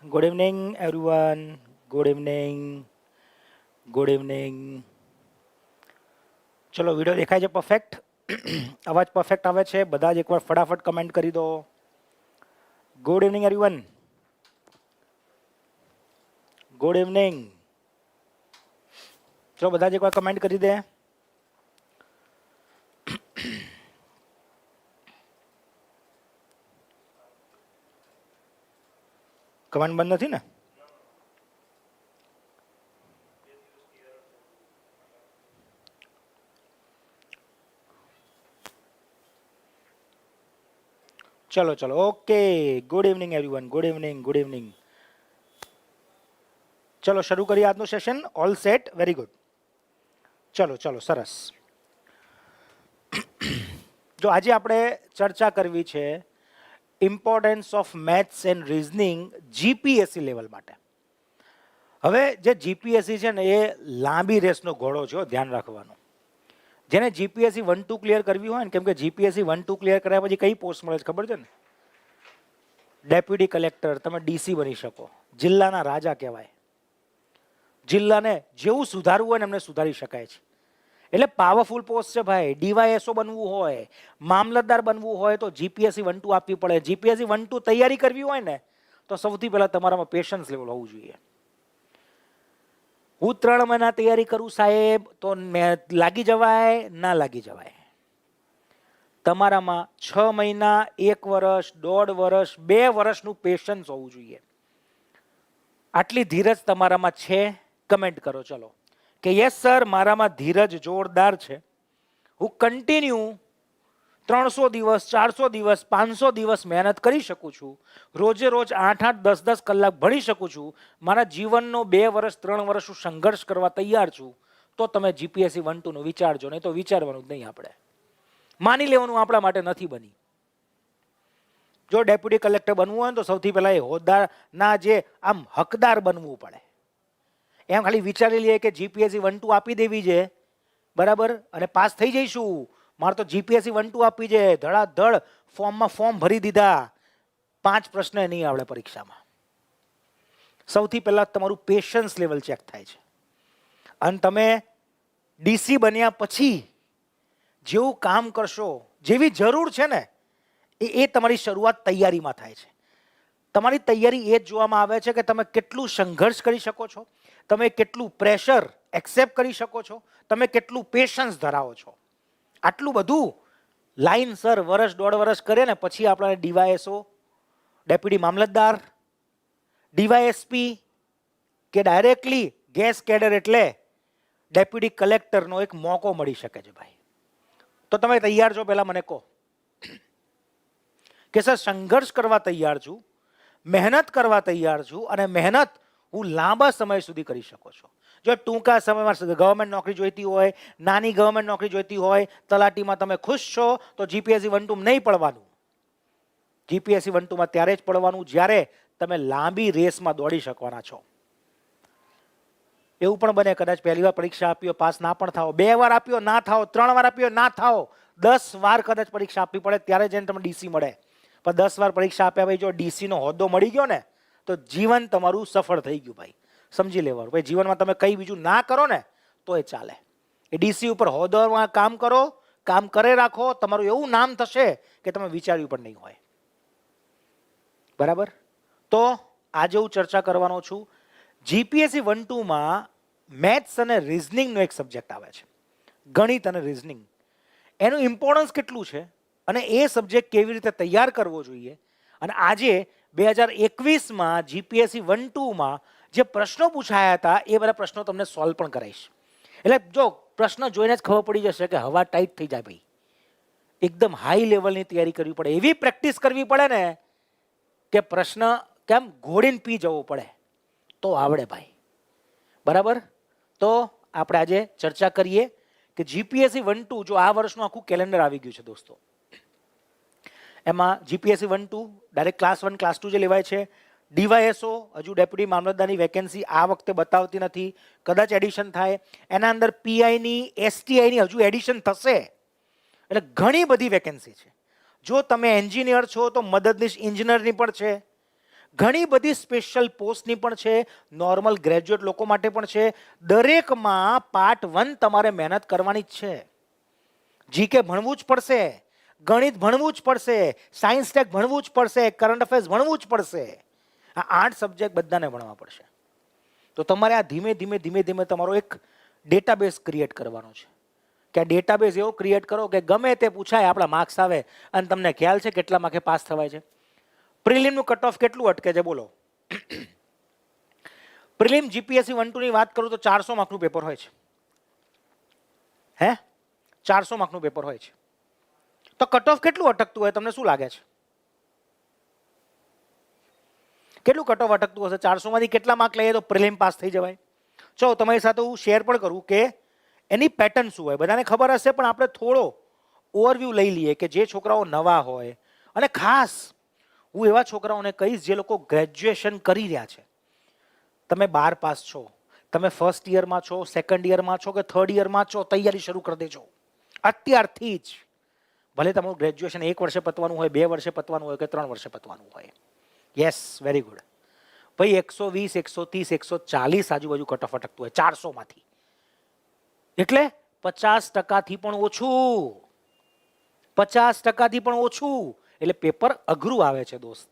Good evening, everyone. Good evening. Good evening. ચલો video દેખાય છે પરફેક્ટ? અવાજ પરફેક્ટ આવે છે? બધા જ એકવાર ફટાફટ કમેન્ટ કરી દો. Good evening everyone. Good evening. ચલો બધા જ એકવાર કમેન્ટ કરી દે. કમેન્ટ બંધ નથી ને? ચલો ચલો okay. Good evening everyone. Good evening. Good evening. ચલો શરૂ કરીએ આજનું session. All set? Very good. ચલો ચલો સરસ. જો આજે આપણે ચર્ચા કરવી છે importance of maths and reasoning GPSC level માટે. હવે જે જીપીએસસી છે ને એ લાંબી રેસનો ઘોડો છે, ધ્યાન રાખવાનું. જેને જીપીએસસી 1-2 ક્લિયર કરવી હોય ને, કેમ કે જીપીએસસી 1-2 ક્લિયર કર્યા પછી કઈ પોસ્ટ મળે છે ખબર છે ને? Deputy collector. તમે ડીસી બની શકો, જિલ્લાના રાજા કહેવાય. જિલ્લાને જેવું સુધારવું હોય ને એમને સુધારી શકાય છે. એટલે પાવરફુલ પોસ્ટ છે ભાઈ. ડીવાયએસઓ બનવું હોય, મામલતદાર બનવું હોય તો જીપીએસસી 1-2 આપવી પડે. જીપીએસસી 1-2 તૈયારી કરવી હોય ને તો સૌથી પહેલા તમારામાં પેશન્સ લેવલ હોવું જોઈએ. હું 3 મહિના તૈયારી કરું સાહેબ તો લાગી જવાય? ના લાગી જવાય. તમારામાં 6 મહિના, 1 વર્ષ, 1.5 વર્ષ, 2 વર્ષનું પેશન્સ હોવું જોઈએ. આટલી ધીરજ તમારામાં છે? કમેન્ટ કરો ચલો કે યસ સર, મારામાં ધીરજ જોરદાર છે. હું કન્ટિન્યુ 300 દિવસ, 400 દિવસ, 500 દિવસ મહેનત કરી શકું છું. રોજે રોજ 8-8, 10-10 કલાક ભણી શકું છું. મારા જીવનનો 2 વર્ષ, 3 વર્ષ હું સંઘર્ષ કરવા તૈયાર છું. તો તમે જીપીએસસી 1-2 નું વિચારજો, નહીં તો વિચારવાનું જ નહીં. આપણે માની લેવાનું આપણા માટે નથી બની. જો ડેપ્યુટી કલેક્ટર બનવું હોય તો સૌથી પહેલા એ હોદ્દાના જે આમ હકદાર બનવું પડે. એમ ખાલી વિચારી લઈએ કે જીપીએસસી 1-2 આપી દેવી છે, બરાબર, અને પાસ થઈ જઈશું. મારે તો જીપીએસસી 1-2 આપી છે, ધડાધડ ફોર્મમાં ફોર્મ ભરી દીધા, 5 પ્રશ્ન નહીં આવડે પરીક્ષામાં. સૌથી પહેલા તમારું પેશન્સ લેવલ ચેક થાય છે. અને તમે ડીસી બન્યા પછી જેવું કામ કરશો, જેવી જરૂર છે ને એ તમારી શરૂઆત તૈયારીમાં થાય છે. તમારી તૈયારી એ જ જોવામાં આવે છે કે તમે કેટલું સંઘર્ષ કરી શકો છો, તમે કેટલું પ્રેશર એક્સેપ્ટ કરી શકો છો, તમે કેટલું પેશન્સ ધરાવો છો. આટલું બધું લાઇનસર વર્ષ 1.5 વર્ષ કરે ને પછી આપણે ડીવાયએસઓ, ડેપ્યુટી મામલતદાર, ડીવાયએસપી કે ડાયરેક્ટલી ગેસ કેડર એટલે ડેપ્યુટી કલેક્ટરનો એક મોકો મળી શકે છે ભાઈ. તો તમે તૈયાર છો? પહેલા મને કહો કે સર સંઘર્ષ કરવા તૈયાર છું, મહેનત કરવા તૈયાર છું, અને મહેનત હું લાંબા સમય સુધી કરી શકો છો. જો ટૂંકા સમયમાં ગવર્મેન્ટ નોકરી જોઈતી હોય, નાની ગવર્મેન્ટ નોકરી જોઈતી હોય, તલાટીમાં તમે ખુશ છો તો જીપીએસસી 1-2 નહીં પડવાનું. જીપીએસસી 1-2માં ત્યારે જ પડવાનું જ્યારે તમે લાંબી રેસમાં દોડી શકવાના છો. એવું પણ બને કદાચ પહેલી વાર પરીક્ષા આપ્યો પાસ ના પણ થાઓ, 2 વાર આપ્યો ના થાઓ, 3 વાર આપ્યો ના થાઓ, 10 વાર કદાચ પરીક્ષા આપવી પડે ત્યારે જઈને તમને ડીસી મળે. પણ 10 વાર પરીક્ષા આપ્યા ભાઈ જો ડીસીનો હોદ્દો મળી ગયો ને તો જીવન તમારું સફળ થઈ ગયું ભાઈ. સમજી લેવાનું ભાઈ. જીવનમાં તમે કંઈ બીજું ના કરો ને તો એ ચાલે. એ ડીસી ઉપર હોદ્દામાં કામ કરો, કામ કરે રાખો, તમારું એવું નામ થશે કે તમે વિચાર્યું પણ નહીં હોય. બરાબર? તો આજે હું ચર્ચા કરવાનો છું. જીપીએસસી 1-2માં મેથ્સ અને રીઝનિંગનો એક સબ્જેક્ટ આવે છે, ગણિત અને રીઝનિંગ. એનું ઇમ્પોર્ટન્સ કેટલું છે અને એ સબ્જેક્ટ કેવી રીતે તૈયાર કરવો જોઈએ. અને આજે 2021માં જીપીએસસી 1-2માં જે પ્રશ્નો પૂછાયા હતા એ બધા પ્રશ્નો તમને સોલ્વ પણ કરાવીશ. એટલે જો પ્રશ્ન જોઈને જ ખબર પડી જશે કે હવા ટાઈટ થઈ જાય ભાઈ. એકદમ હાઈ લેવલની તૈયારી કરવી પડે, એવી પ્રેક્ટિસ કરવી પડે ને કે પ્રશ્ન કેમ ઘોડીને પી જવો પડે તો આવડે ભાઈ. બરાબર? તો આપણે આજે ચર્ચા કરીએ કે જીપીએસસી 1-2 જો આ વર્ષનું આખું કેલેન્ડર આવી ગયું છે દોસ્તો. એમાં જીપીએસસી 1-2 ડાયરેક્ટ ક્લાસ 1, ક્લાસ 2 જે લેવાય છે. ડીવાયએસઓ હજુ ડેપ્યુટી મામલતદારની વેકેન્સી આ વખતે બતાવતી નથી, કદાચ એડિશન થાય. એના અંદર પીઆઈની, એસટીઆઈની હજુ એડિશન થશે. એટલે ઘણી બધી વેકેન્સી છે. જો તમે એન્જિનિયર છો તો મદદનીશ એન્જિનિયરની પણ છે, ઘણી બધી સ્પેશિયલ પોસ્ટની પણ છે, નોર્મલ ગ્રેજ્યુએટ લોકો માટે પણ છે. દરેકમાં પાર્ટ 1 તમારે મહેનત કરવાની જ છે. જીકે ભણવું જ પડશે, ગણિત ભણવું જ પડશે, સાયન્સ ટેક ભણવું જ પડશે, કરંટ અફેર્સ ભણવું જ પડશે. આ 8 સબ્જેક્ટ બધાને ભણવા પડશે. તો તમારે આ ધીમે ધીમે ધીમે ધીમે તમારો એક ડેટાબેઝ ક્રિએટ કરવાનો છે કે આ ડેટાબેઝ એવો ક્રિએટ કરો કે ગમે તે પૂછાય આપણા માર્ક્સ આવે અને તમને ખ્યાલ છે કેટલા માર્કે પાસ થવાય છે. પ્રિલિમનું કટ ઓફ કેટલું અટકે છે બોલો? પ્રિલિમ જીપીએસસી 1-2 ની વાત કરું તો 400 માર્કનું પેપર હોય છે. હે 400 માર્કનું પેપર હોય છે. તો કટ ઓફ કેટલું અટકતું હોય તમને શું લાગે છે? કેટલું કટ ઓફ અટકતું હશે? 400 માંથી કેટલા માર્ક લઈએ તો પ્રિલિમ પાસ થઈ જવાય? ચલો તમારી સાથે હું શેર પણ કરું કે એની પેટર્ન શું હોય. બધાને ખબર હશે પણ આપણે થોડો ઓવરવ્યૂ લઈ લઈએ કે જે છોકરાઓ નવા હોય, અને ખાસ હું એવા છોકરાઓને કહીશ જે લોકો ગ્રેજ્યુએશન કરી રહ્યા છે. તમે 12 પાસ છો, તમે ફર્સ્ટ યરમાં છો, સેકન્ડ યરમાં છો કે થર્ડ યરમાં છો, તૈયારી શરૂ કરી દેજો અત્યારથી જ. ભલે તમારું ગ્રેજ્યુએશન 1 વર્ષે પતવાનું હોય, 2 વર્ષે પતવાનું હોય કે 3 વર્ષે પતવાનું હોય. Yes, very good. ભાઈ 120, 130, 140 આજુબાજુ કટ ઓફ અટકતું હોય 400 માંથી. એટલે 50%થી પણ ઓછું, 50%થી પણ ઓછું. એટલે પેપર અઘરું આવે છે દોસ્ત.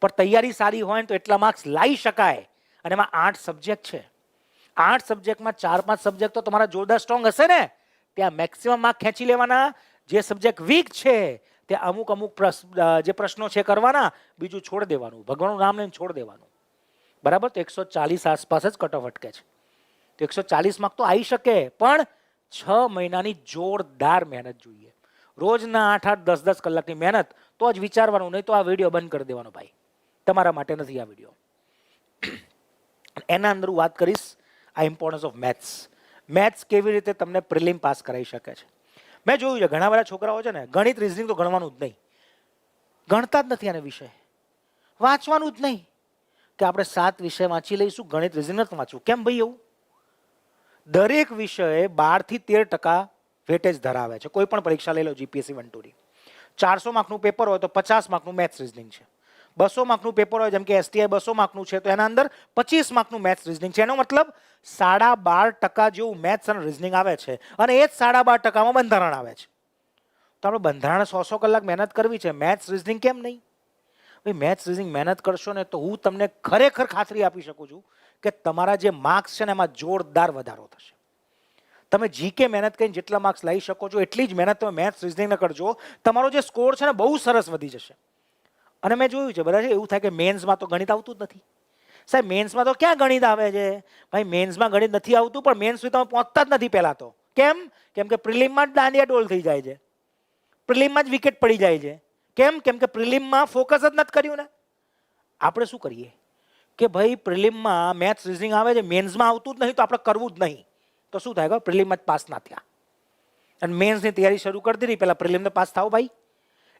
પણ તૈયારી સારી હોય તો એટલા માર્ક્સ લાવી શકાય. અને એમાં 8 સબ્જેક્ટ છે. 8 સબ્જેક્ટમાં 4-5 સબ્જેક્ટ તો તમારા જોરદાર સ્ટ્રોંગ હશે ને. ત્યાં મેક્સિમમ માર્ક ખેંચી લેવાના. જે સબ્જેક્ટ વીક છે ત્યાં અમુક જે પ્રશ્નો છે કરવાના, બીજું છોડ દેવાનું. ભગવાનનું નામ લઈને છોડ દેવાનું. બરાબર? તો 140 આસપાસ જ કટ ઓફ અટકે છે. તો 140 માર્ક તો આવી શકે, પણ 6 મહિનાની જોરદાર મહેનત જોઈએ. રોજના 8-8, 10-10 કલાકની મહેનત. તો જ વિચારવાનું, નહીં તો આ વિડીયો બંધ કરી દેવાનો ભાઈ. તમારા માટે નથી આ વિડીયો. એના અંદર હું વાત કરીશ આ ઇમ્પોર્ટન્સ ઓફ મેથ્સ. મેથ્સ કેવી રીતે તમને પ્રિલિમ પાસ કરાવી શકે છે. મેં જોયું છે ઘણા બધા છોકરાઓ છે ને, ગણિત રીઝનિંગ તો ગણવાનું જ નહીં, ગણતા જ નથી. આને વિષય વાંચવાનું જ નહીં કે આપણે 7 વિષય વાંચી લઈશું, ગણિત રીઝનિંગ નથી વાંચવું. કેમ ભાઈ એવું? દરેક વિષય 12 થી 13% વેટેજ ધરાવે છે. કોઈ પણ પરીક્ષા લઈ લો જીપીએસસી 1-2 ની. 400 માર્કનું પેપર હોય તો 50 માર્કનું મેથ્સ રીઝનિંગ છે. 200 માર્કનું પેપર હોય જેમ કે એસટીઆઈ 200 માર્કનું છે તો એના અંદર 25 માર્કનું મેથ્સ રીઝનિંગ છે. એનો મતલબ 12.5% જેવું મેથ્સ અને રીઝનિંગ આવે છે. અને એ જ 12.5%માં બંધારણ આવે છે. તો આપણે બંધારણ 100 કલાક મહેનત કરવી છે, મેથ્સ રીઝનિંગ કેમ નહીં? ભાઈ મેથ્સ રીઝનિંગ મહેનત કરશો ને તો હું તમને ખરેખર ખાતરી આપી શકું છું કે તમારા જે માર્ક્સ છે ને એમાં જોરદાર વધારો થશે. તમે જીકે મહેનત કરીને જેટલા માર્ક્સ લઈ શકો છો એટલી જ મહેનત તમે મેથ્સ રીઝનિંગ કરજો. તમારો જે સ્કોર છે ને બહુ સરસ વધી જશે. અને મેં જોયું છે બધા છે એવું થાય કે મેન્સમાં તો ગણિત આવતું જ નથી. સાહેબ મેન્સમાં તો ક્યાં ગણિત આવે છે? ભાઈ મેન્સમાં ગણિત નથી આવતું, પણ મેન્સ સુધી તમે પહોંચતા જ નથી પહેલા તો. કેમ? કેમ કે પ્રિલિમમાં જ દાંડિયા ડોલ થઈ જાય છે, પ્રિલિમમાં જ વિકેટ પડી જાય છે. કેમ? કેમ કે પ્રિલિમમાં ફોકસ જ નથી કર્યું ને. આપણે શું કરીએ કે ભાઈ પ્રિલિમમાં મેથ્સ રીઝનિંગ આવે છે, મેન્સમાં આવતું જ નહીં તો આપણે કરવું જ નહીં. તો શું થાય? પ્રિલિમમાં જ પાસ ના થયા અને મેન્સની તૈયારી શરૂ કરી દીધી, પહેલા પ્રિલિમને પાસ થાવ ભાઈ.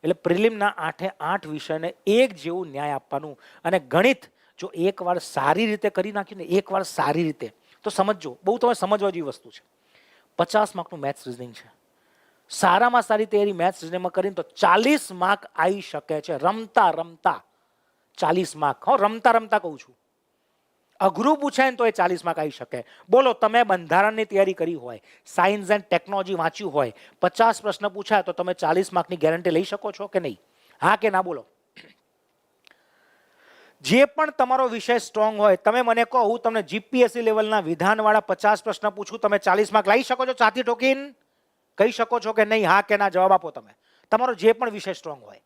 એટલે પ્રિલિમના 8-8 વિષયને એક જેવું ન્યાય આપવાનું. અને ગણિત જો એકવાર સારી રીતે કરી નાખ્યું ને, એકવાર સારી રીતે, તો સમજજો, બહુ તમે સમજવા જેવી વસ્તુ છે. 50 માર્કનું મેથ્સ રીઝનિંગ છે. સારામાં સારી તૈયારી મેથ્સ રીઝનિંગમાં કરીને તો 40 માર્ક આવી શકે છે. રમતા રમતા 40 માર્ક. રમતા રમતા કહું છું. અઘરું પૂછાય ને તો એ 40 માર્ક આવી શકે. બોલો તમે બંધારણની તૈયારી કરી હોય, સાયન્સ એન્ડ ટેકનોલોજી વાંચ્યું હોય, 50 પ્રશ્ન પૂછાય તો તમે 40 માર્કની ગેરંટી લઈ શકો છો કે નહીં? હા કે ના બોલો? જે પણ તમારો વિષય સ્ટ્રોંગ હોય, તમે મને કહો, હું તમને જીપીએસસી લેવલના વિધાનવાળા 50 પ્રશ્ન પૂછું, તમે 40 માર્ક લઈ શકો છો છાતી ઠોકીને? કહી શકો છો કે નહીં? હા કે ના જવાબ આપો તમે. તમારો જે પણ વિષય સ્ટ્રોંગ હોય,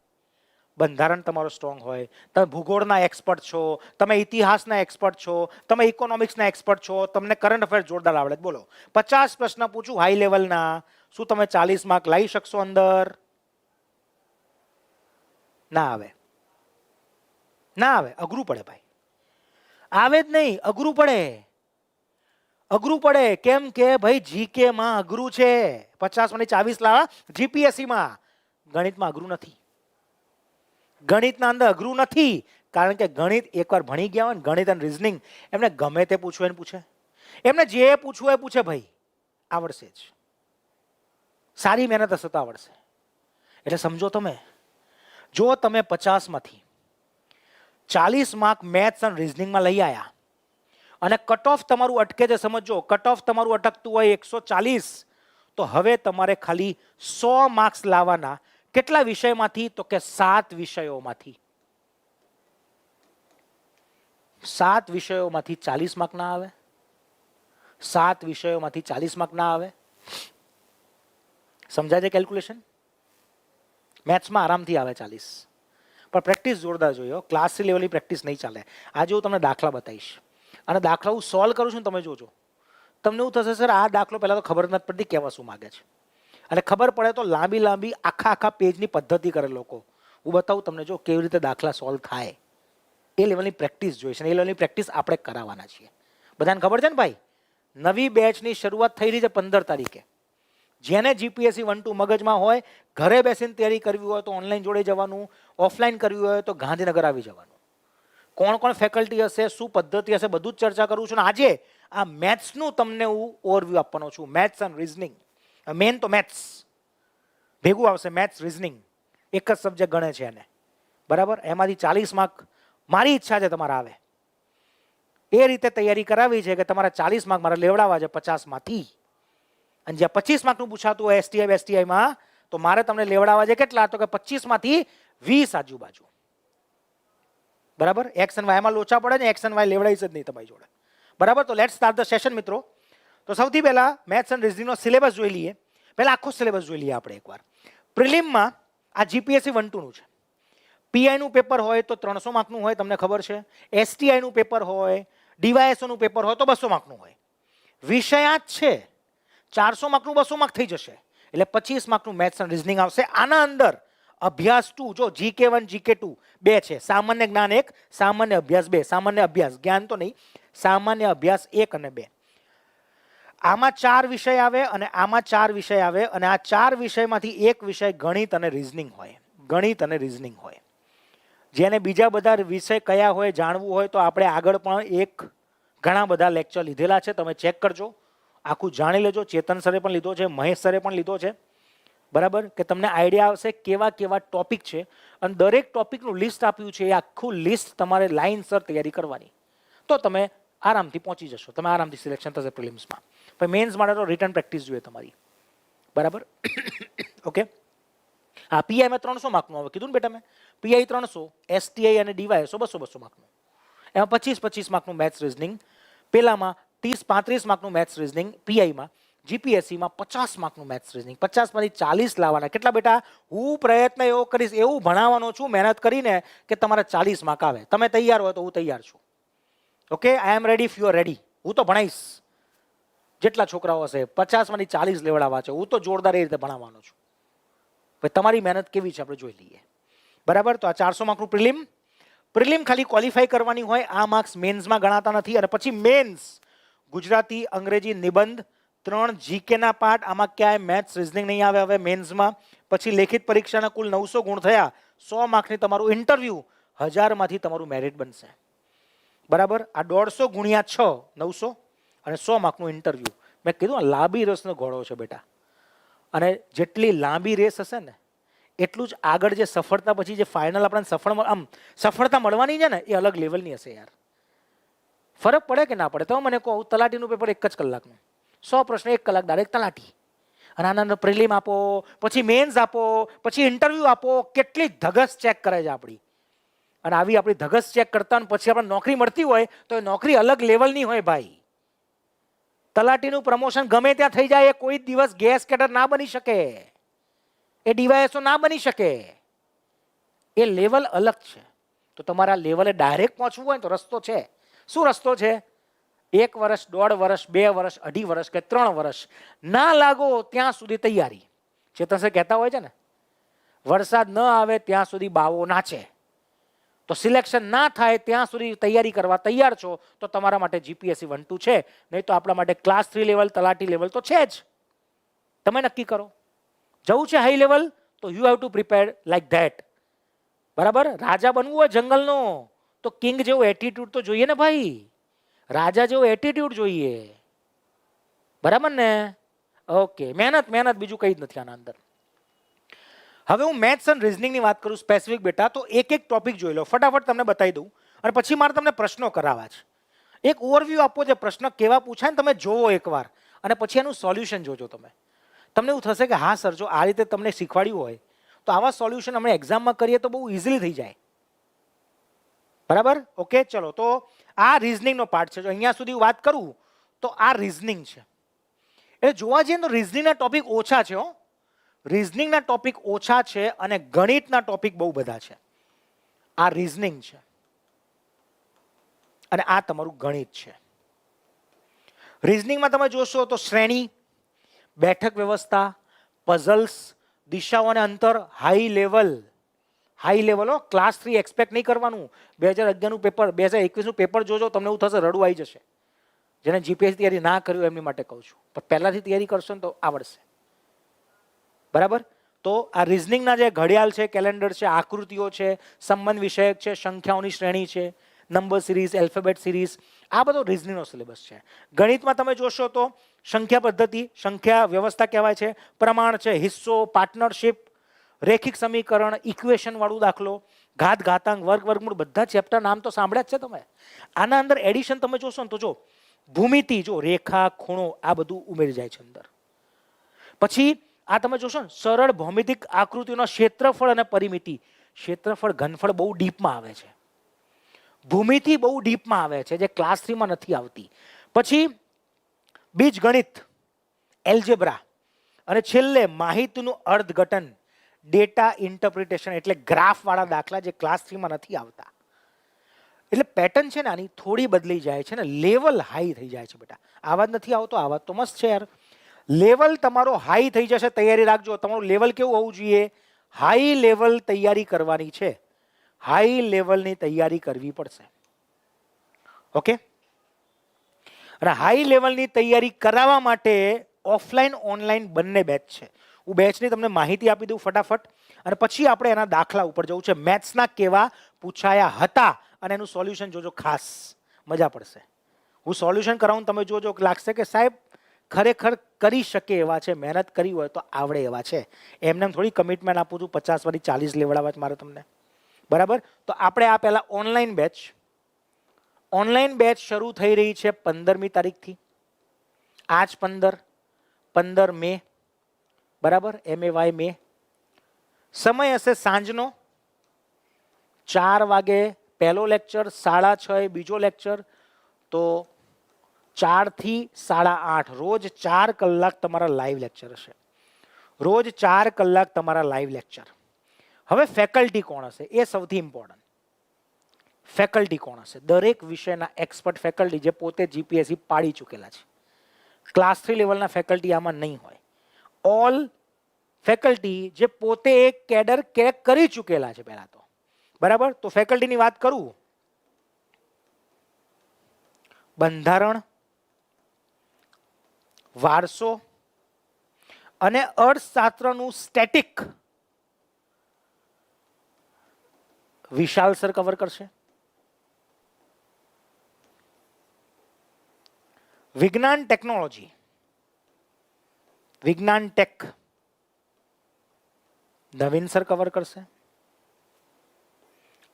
બંધારણ તમારો સ્ટ્રોંગ હોય, તમે ભૂગોળના એક્સપર્ટ છો, તમે ઇતિહાસના એક્સપર્ટ છો, તમે ઇકોનોમિક્સના એક્સપર્ટ છો, તમને કરંટ અફેર જોરદાર આવડે, બોલો 50 પ્રશ્ન પૂછું હાઈ લેવલના, શું તમે 40 માર્ક લઈ શકશો અંદર? ના આવે. ના આવે. અઘરું પડે ભાઈ. આવે જ નહીં, અઘરું પડે. અઘરું પડે. કેમ કે ભાઈ જીકે માં અઘરું છે. 50 માંથી 40 લાવા જીપીએસસી માં. ગણિતમાં અઘરું નથી. ગણિતના અંદર અઘરું નથી. કારણ કે ગણિત એકવાર ભણી ગયા હોય ને, ગણિત અને રીઝનિંગ, એમને ગમે તે પૂછવું એને પૂછે. એમને જે પૂછવું એ પૂછે ભાઈ, આવડશે જ. સારી મહેનત હશે તો આવડશે. એટલે સમજો તમે, જો તમે 50 માંથી 40 માર્ક મેથ્સ અને રિઝનિંગમાં લઈ આવ્યા અને કટ ઓફ તમારું અટકે છે, સમજો કટ ઓફ તમારું અટકતું હોય 140, તો હવે તમારે ખાલી 100 માર્ક્સ લાવવાના. કેટલા વિષયમાંથી? તો કે 7 વિષયોમાંથી. 7 વિષયોમાંથી 40 માર્ક ના આવે? 7 વિષયોમાંથી 40 માર્ક ના આવે? સમજાય છે કેલ્ક્યુલેશન? મેથ્સમાં આરામથી આવે 40, પણ પ્રેક્ટિસ જોરદાર જોઈએ. ક્લાસ લેવલની પ્રેક્ટિસ નહીં ચાલે. આજે હું તમને દાખલા બતાવીશ અને દાખલા હું સોલ્વ કરું છું, તમે જોજો. તમને એવું થશે સર આ દાખલો પહેલાં તો ખબર નથી પડતી કહેવા શું માગે છે, અને ખબર પડે તો લાંબી લાંબી આખા પેજની પદ્ધતિ કરે લોકો. હું બતાવું તમને જો કેવી રીતે દાખલા સોલ્વ થાય. એ લેવલની પ્રેક્ટિસ જોઈએ છે, એ લેવલની પ્રેક્ટિસ આપણે કરાવવાના છીએ. બધાને ખબર છે ને ભાઈ? નવી બેચની શરૂઆત થઈ રહી છે 15 તારીખે. જેને જીપીએસસી 1-2 મગજમાં હોય, ઘરે બેસીને તૈયારી કરવી હોય તો ઓનલાઈન જોડે જવાનું, ઓફલાઈન કરવી હોય તો ગાંધીનગર આવી જવાનું. કોણ કોણ ફેકલ્ટી હશે, શું પદ્ધતિ હશે, બધું જ ચર્ચા કરું છું. અને આજે આ મેથ્સનું તમને હું ઓવરવ્યૂ આપવાનો છું. મેથ્સ અને રિઝનિંગ, મેન તો મેથ્સ ભેગું આવશે. મેથ્સ રિઝનિંગ એક જ સબ્જેક્ટ ગણે છે એને, બરાબર? એમાંથી 40 માર્ક મારી ઈચ્છા છે તમારા આવે. એ રીતે તૈયારી કરાવી છે કે તમારા 40 માર્ક મારે લેવડાવવા છે 50માંથી. અને જ્યાં 25 માર્કનું પૂછાતું હોય એસટીઆઈમાં, તો મારે તમને લેવડાવવા છે કેટલા? તો કે 25માંથી 20 આજુબાજુ. બરાબર? એક્સ એન્ડ વાયમાં લોચા પડે ને, એક્સ એન્ડ વાય લેવડાવીશ જ નહીં તમારી જોડે. બરાબર? તો લેટ્સ સ્ટાર્ટ ધ સેશન મિત્રો. તો સૌથી પહેલા મેથ્સ એન્ડ રિઝનિંગનો સિલેબસ જોઈ લઈએ. પહેલા આખો સિલેબસ જોઈ લઈએ આપણે એકવાર. પ્રિલિમમાં આ જીપીએસસી 1-2 નું છે. પીઆઈનું પેપર હોય તો 300 માર્કનું હોય, તમને ખબર છે. એસટીઆઈનું પેપર હોય, ડીવાયએસઓનું પેપર હોય તો 200 માર્કનું હોય. વિષય જ છે, 400 માર્કનું 200 માર્ક થઈ જશે. એટલે 25 માર્કનું મેથ્સ અને રિઝનિંગ આવશે. આના અંદર અભ્યાસ 2, જો GK1 GK2 બે છે, સામાન્ય જ્ઞાન 1, સામાન્ય અભ્યાસ 2. સામાન્ય અભ્યાસ જ્ઞાન તો નહીં, સામાન્ય અભ્યાસ 1 અને 2. આમાં 4 વિષય આવે અને આમાં 4 વિષય આવે, અને આ 4 વિષયમાંથી એક વિષય ગણિત અને રિઝનિંગ હોય. ગણિત અને રિઝનિંગ હોય. જેને બીજા બધા વિષય કયા હોય જાણવું હોય તો આપણે આગળ પણ ઘણા બધા લેક્ચર લીધેલા છે, તમે ચેક કરજો, આખું જાણી લેજો. ચેતન સરે પણ લીધો છે, મહેશ સરે પણ લીધો છે. બરાબર? કે તમને આઈડિયા આવશે કેવા કેવા ટોપિક છે, અને દરેક ટોપિકનું લિસ્ટ આપ્યું છે. એ આખું લિસ્ટ તમારે લાઇનસર તૈયારી કરવાની, તો તમે આરામથી પહોંચી જશો. તમે આરામથી સિલેક્શન થશે પ્રિલિમ્સમાં. પણ મેન્સ માટે તો રિટર્ન પ્રેક્ટિસ જોઈએ તમારી. બરાબર? ઓકે. હા, પીઆઈમાં 300 માર્કનું આવે કીધું ને બેટા મેં. પીઆઈ 300, એસટીઆઈ અને ડીવાયએસઓ 200 માર્કનું. એમાં 25 માર્કનું મેથ્સ રિઝનિંગ. પેલામાં 30-35 માર્કનું મેથ્સ રિઝનિંગ પીઆઈમાં. જીપીએસસીમાં 50 માર્કનું મેથ્સ રિઝનિંગ. 50માંથી 40 લાવવાના. કેટલા બેટા? હું પ્રયત્ન એવો કરીશ, એવું ભણાવવાનો છું મહેનત કરીને કે તમારા 40 માર્ક આવે. તમે તૈયાર હોય તો હું તૈયાર છું. Okay, I am ready if you are ready. હું તો ભણાઈશ. જેટલા છોકરાઓ હશે 50માંથી 40 લેવડાવવા છે. હું તો જોરદાર એ રીતે ભણાવવાનો છું. તમારી મહેનત કેવી છે આપણે જોઈ લઈએ. બરાબર? તો આ 400 માર્કનું પ્રિલિમ ખાલી ક્વોલિફાય કરવાની હોય. આ માર્ક્સ મેન્સમાં ગણાતા નથી. અને પછી મેન્સ ગુજરાતી, અંગ્રેજી, નિબંધ, 3 જીકેના પાર્ટ. આમાં ક્યાંય મેથ્સ રિઝનિંગ નહીં આવે હવે મેન્સમાં. પછી લેખિત પરીક્ષાના કુલ 900 ગુણ થયા. 100 માર્કની તમારું ઇન્ટરવ્યુ, 1000માંથી તમારું મેરિટ બનશે. બરાબર? આ 150 ગુણ્યા 6 900 અને 100 માર્કનું ઇન્ટરવ્યુ. મેં કીધું લાંબી રસનો ઘોડો છે બેટા. અને જેટલી લાંબી રેસ હશે ને એટલું જ આગળ જે સફળતા પછી જે ફાઇનલ આપણને સફળતા મળવાની છે ને એ અલગ લેવલની હશે યાર. ફરક પડે કે ના પડે? તો મને કહો, તલાટીનું પેપર 1 જ કલાકનું, 100 પ્રશ્ન 1 કલાક ડાયરેક્ટ તલાટી. અને આના પ્રિલિમ આપો, પછી મેન્સ આપો, પછી ઇન્ટરવ્યુ આપો. કેટલી ધગસ ચેક કરે છે આપણી. અને આવી આપણી ધગસ ચેક કરતા પછી આપણે નોકરી મળતી હોય તો એ નોકરી અલગ લેવલની હોય ભાઈ. તલાટીનું પ્રમોશન ગમે ત્યાં થઈ જાય, એ કોઈ દિવસ ગેસ કેડર ના બની શકે, એ ડીવાયએસઓ ના બની શકે. એ લેવલ અલગ છે. તો તમારા લેવલે ડાયરેક્ટ પહોંચવું હોય તો રસ્તો છે. શું રસ્તો છે? 1 વર્ષ, 1.5 વર્ષ, 2 વર્ષ, 2.5 વર્ષ કે 3 વર્ષ ના લાગો ત્યાં સુધી તૈયારી. ચેતન સર કહેતા હોય છે ને, વરસાદ ન આવે ત્યાં સુધી બાવો નાચે. તો સિલેક્શન ના થાય ત્યાં સુધી તૈયારી કરવા તૈયાર છો તો તમારા માટે જીપીએસસી 1-2 છે. નહીં તો આપણા માટે ક્લાસ 3 લેવલ, તલાટી લેવલ તો છે જ. તમે નક્કી કરો. જવું છે હાઈ લેવલ તો you have to prepare like that. બરાબર? રાજા બનવું હોય જંગલનો તો કિંગ જેવો એટીટ્યુડ તો જોઈએ ને ભાઈ. રાજા જેવો એટીટ્યુડ જોઈએ. બરાબર ને? ઓકે, મહેનત બીજું કંઈ જ નથી આના અંદર. હવે હું મેથ્સ અને રિઝનિંગની વાત કરું સ્પેસિફિક બેટા, તો એક એક ટોપિક જોઈ લો, ફટાફટ તમને બતાવી દઉં અને પછી મારે તમને પ્રશ્નો કરાવવા છે. એક ઓવરવ્યૂ આપવો છે, પ્રશ્ન કેવા પૂછાય ને તમે જોવો એકવાર અને પછી એનું સોલ્યુશન જોજો. તમને એવું થશે કે હા સર, જો આ રીતે તમને શીખવાડ્યું હોય તો આવા સોલ્યુશન અમે એક્ઝામમાં કરીએ તો બહુ ઇઝીલી થઈ જાય. બરાબર? ઓકે, ચલો. તો આ રિઝનિંગનો પાર્ટ છે. જો અહીંયા સુધી વાત કરું તો આ રિઝનિંગ છે. એટલે જોવા જઈએ તો રિઝનિંગના ટોપિક ઓછા છે. રિઝનિંગના ટોપિક ઓછા છે અને ગણિતના ટોપિક બહુ બધા છે. આ રિઝનિંગ છે અને આ તમારું ગણિત છે. રિઝનિંગમાં તમે જોશો તો શ્રેણી, બેઠક વ્યવસ્થા, પઝલ્સ, દિશાઓ અને અંતર, હાઈ લેવલ ક્લાસ 3 એક્સપેક્ટ નહીં કરવાનું. 2011નું પેપર, 2021નું પેપર જોજો, તમને એવું થશે રડવું આવી જશે. જેને જીપીએસસી તૈયારી ના કર્યું એમની માટે કહું છું, પણ પહેલાથી તૈયારી કરશો ને તો આવડશે. બરાબર? તો આ રિઝનિંગના જે ઘડિયાળ છે, કેલેન્ડર છે, આકૃતિઓ છે, સંબંધ વિષયક છે, સંખ્યાઓની શ્રેણી છે, નંબર સિરીઝ, એલ્ફાબેટ સિરીઝ, આ બધો રિઝનિંગનો સિલેબસ છે. ગણિતમાં તમે જોશો તો સંખ્યા પદ્ધતિ, સંખ્યા વ્યવસ્થા કહેવાય છે, પ્રમાણ છે, હિસ્સો, પાર્ટનરશિપ, રેખિક સમીકરણ, ઇક્વેશન વાળું દાખલો, ઘાત, ઘાતાંક, વર્ગ, વર્ગમૂળ, બધા ચેપ્ટર નામ તો સાંભળ્યા જ છે તમે. આના અંદર એડિશન તમે જોશો ને તો જો ભૂમિતિ, જો રેખા, ખૂણો, આ બધું ઉમેરી જાય છે અંદર. પછી આ તમે જોશો ને સરળ ભૌમિતિક આકૃતિનો ક્ષેત્રફળ અને પરિમિતિ. ક્ષેત્રફળ, ઘનફળ બહુ ડીપમાં આવે છે. ભૂમિતિ બહુ ડીપમાં આવે છે, જે ક્લાસ 3માં નથી આવતી. પછી બીજગણિત, એલ્જેબ્રા, અને છેલ્લે માહિતીનું અર્થઘટન, ડેટા ઇન્ટરપ્રિટેશન, એટલે ગ્રાફ વાળા દાખલા જે ક્લાસ 3માં નથી આવતા. એટલે પેટર્ન છે ને આની થોડી બદલી જાય છે ને લેવલ હાઈ થઈ જાય છે બેટા. આવાજ નથી આવતો? આવાજ તો મસ્ત છે યાર. લેવલ તમારો હાઈ થઈ જશે, તૈયારી રાખજો. તમારું લેવલ કેવું હોવું જોઈએ? હાઈ લેવલ તૈયારી કરવાની છે. હાઈ લેવલની તૈયારી કરવી પડશે. ઓકે? અને હાઈ લેવલની તૈયારી કરાવવા માટે ઓફલાઈન ઓનલાઈન બંને બેચ છે. હું બેચની તમને માહિતી આપી દઉં ફટાફટ અને પછી આપણે એના દાખલા ઉપર જવું છે. મેથ્સના કેવા પૂછાયા હતા અને એનું સોલ્યુશન જોજો, ખાસ મજા પડશે. હું સોલ્યુશન કરાવું, તમે જોજો, લાગશે કે સાહેબ ખરેખર કરી શકે એવા છે, મહેનત કરી હોય તો આવડે એવા છે. એમને થોડી કમિટમેન્ટ આપું છું 50 વાળી 40 લેવડાવવા જ મારે તમને. બરાબર? તો આપણે આ પહેલા ઓનલાઈન બેચ શરૂ થઈ રહી છે 15મી તારીખથી. આજ 15 મે. બરાબર? MAY મે. સમય હશે સાંજનો 4 વાગે પહેલો લેક્ચર, 6:30 બીજો લેક્ચર. તો 4 થી 8:30 રોજ 4 કલાક તમારા લાઈવ લેક્ચર હશે. રોજ 4 કલાક તમારા લાઈવ લેક્ચર. હવે ફેકલ્ટી કોણ હશે એ સૌથી ઇમ્પોર્ટન્ટ. ફેકલ્ટી કોણ હશે? દરેક વિષયના એક્સપર્ટ ફેકલ્ટી જે પોતે જીપીએસસી પાડી ચૂકેલા છે. ક્લાસ 3 લેવલના ફેકલ્ટી આમાં નહીં હોય. ઓલ ફેકલ્ટી જે પોતે એક કેડર ક્રેક કરી ચૂકેલા છે પહેલા તો. બરાબર? તો ફેકલ્ટીની વાત કરું, બંધારણ, વારસો અને અર્થશાસ્ત્રનું સ્ટેટિક વિશાલ સર કવર કરશે. વિજ્ઞાન ટેકનોલોજી, વિજ્ઞાન ટેક, નવીન સર કવર કરશે.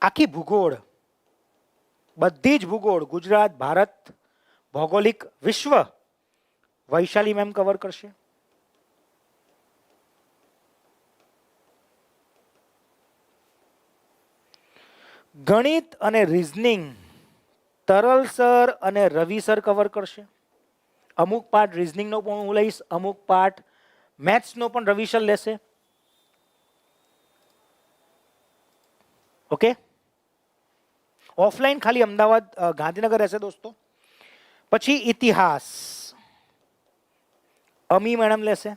આખી ભૂગોળ, બધી જ ભૂગોળ, ગુજરાત, ભારત, ભૌગોલિક, વિશ્વ, વૈશાલી મેમ કવર કરશે. ગણિત અને રીઝનિંગ તરલ સર અને રવિ સર કવર કરશે. અમુક પાર્ટ રીઝનિંગનો પણ હું લઈશ, અમુક પાર્ટ મેથ્સનો પણ રવિ સર લેશે. ઓકે? ઓફલાઈન ખાલી અમદાવાદ, ગાંધીનગર રહેશે દોસ્તો. પછી ઇતિહાસ અમી મેડમ લેશે.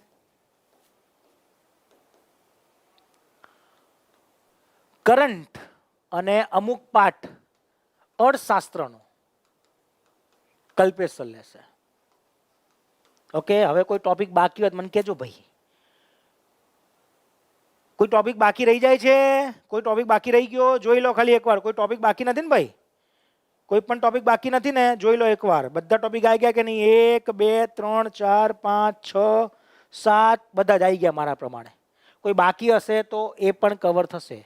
કરંટ અને અમુક પાઠ અર્થશાસ્ત્રનો કલ્પેશ સર લેશે. ઓકે? હવે કોઈ ટોપિક બાકી હોય મને કહેજો ભાઈ. કોઈ ટોપિક બાકી રહી જાય છે? કોઈ ટોપિક બાકી રહી ગયો? જોઈ લો ખાલી એકવાર. કોઈ ટોપિક બાકી નથી ને ભાઈ? કોઈ પણ ટોપિક બાકી નથી ને? જોઈ લો એકવાર. બધા ટોપિક આવી ગયા કે નહીં? 1 2 3 4 5 6 7 બધા જ આવી ગયા મારા પ્રમાણે. કોઈ બાકી હશે તો એ પણ કવર થશે.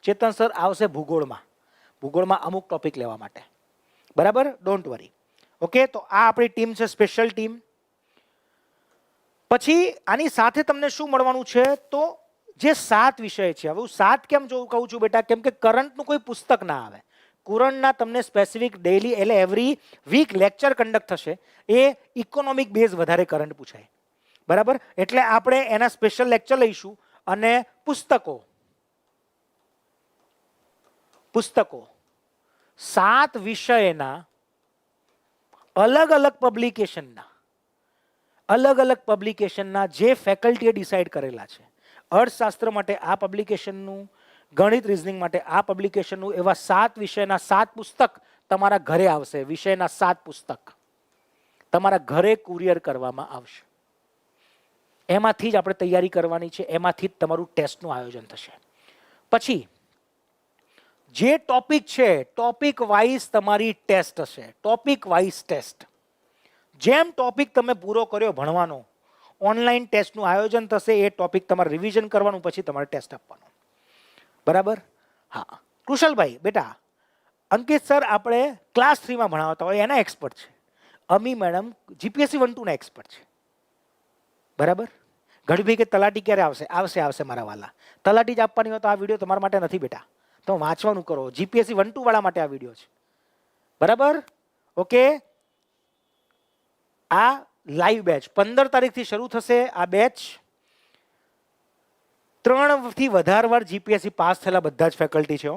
ચેતન સર આવશે ભૂગોળમાં અમુક ટોપિક લેવા માટે, બરાબર, ડોન્ટ વરી. ઓકે, તો આ આપણી ટીમ છે, સ્પેશિયલ ટીમ. પછી આની સાથે તમને શું મળવાનું છે, તો જે 7 વિષય છે. હવે હું 7 કેમ કહું છું બેટા, કેમ કે કરંટનું કોઈ પુસ્તક ના આવે. કુરણના તમને સ્પેસિફિક ડેલી એટલે એવરી વીક લેક્ચર કન્ડક્ટ થશે. એ ઇકોનોમિક બેઝ વધારે કરંટ પૂછાય, બરાબર. એટલે આપણે એના સ્પેશિયલ લેક્ચર લઈશું. અને પુસ્તકો 7 વિષયના અલગ અલગ પબ્લિકેશનના જે ફેકલ્ટીએ ડિસાઇડ કરેલા છે. અર્થશાસ્ત્ર માટે આ પબ્લિકેશનનું, ગણિત રિઝનિંગ માટે આ પબ્લિકેશનનું, એવા 7 વિષયના 7 પુસ્તક તમારા ઘરે આવશે. વિષયના 7 પુસ્તક તમારા ઘરે કુરિયર કરવામાં આવશે. એમાંથી જ આપણે તૈયારી કરવાની છે, એમાંથી જ તમારું ટેસ્ટનું આયોજન થશે. પછી જે ટોપિક છે, ટોપિક વાઇઝ તમારી ટેસ્ટ હશે. Topic wise test. જેમ ટોપિક તમે પૂરો કર્યો ભણવાનો, ઓનલાઈન ટેસ્ટનું આયોજન થશે. એ ટોપિક તમારે રિવિઝન કરવાનું, પછી તમારે ટેસ્ટ આપવાનો, બરાબર. હા કુશલભાઈ બેટા, અંકિત સર આપણે ક્લાસ 3માં ભણાવતા હોય એના એક્સપર્ટ છે. અમી મેડમ જીપીએસસી 1-2 ના એક્સપર્ટ છે, બરાબર. ઘડીભાઈ કે તલાટી ક્યારે આવશે? આવશે મારા વાલા. તલાટી જ આપવાની હોય તો આ વિડીયો તમારા માટે નથી બેટા. તો વાંચવાનું કરો. જીપીએસસી 1-2 વાળા માટે આ વિડીયો છે, બરાબર. ઓકે, આ લાઈવ બેચ 15 તારીખથી શરૂ થશે. આ બેચ 3 થી વધારે વાર જીપીએસસી પાસ થયેલા બધા જ ફેકલ્ટી છે.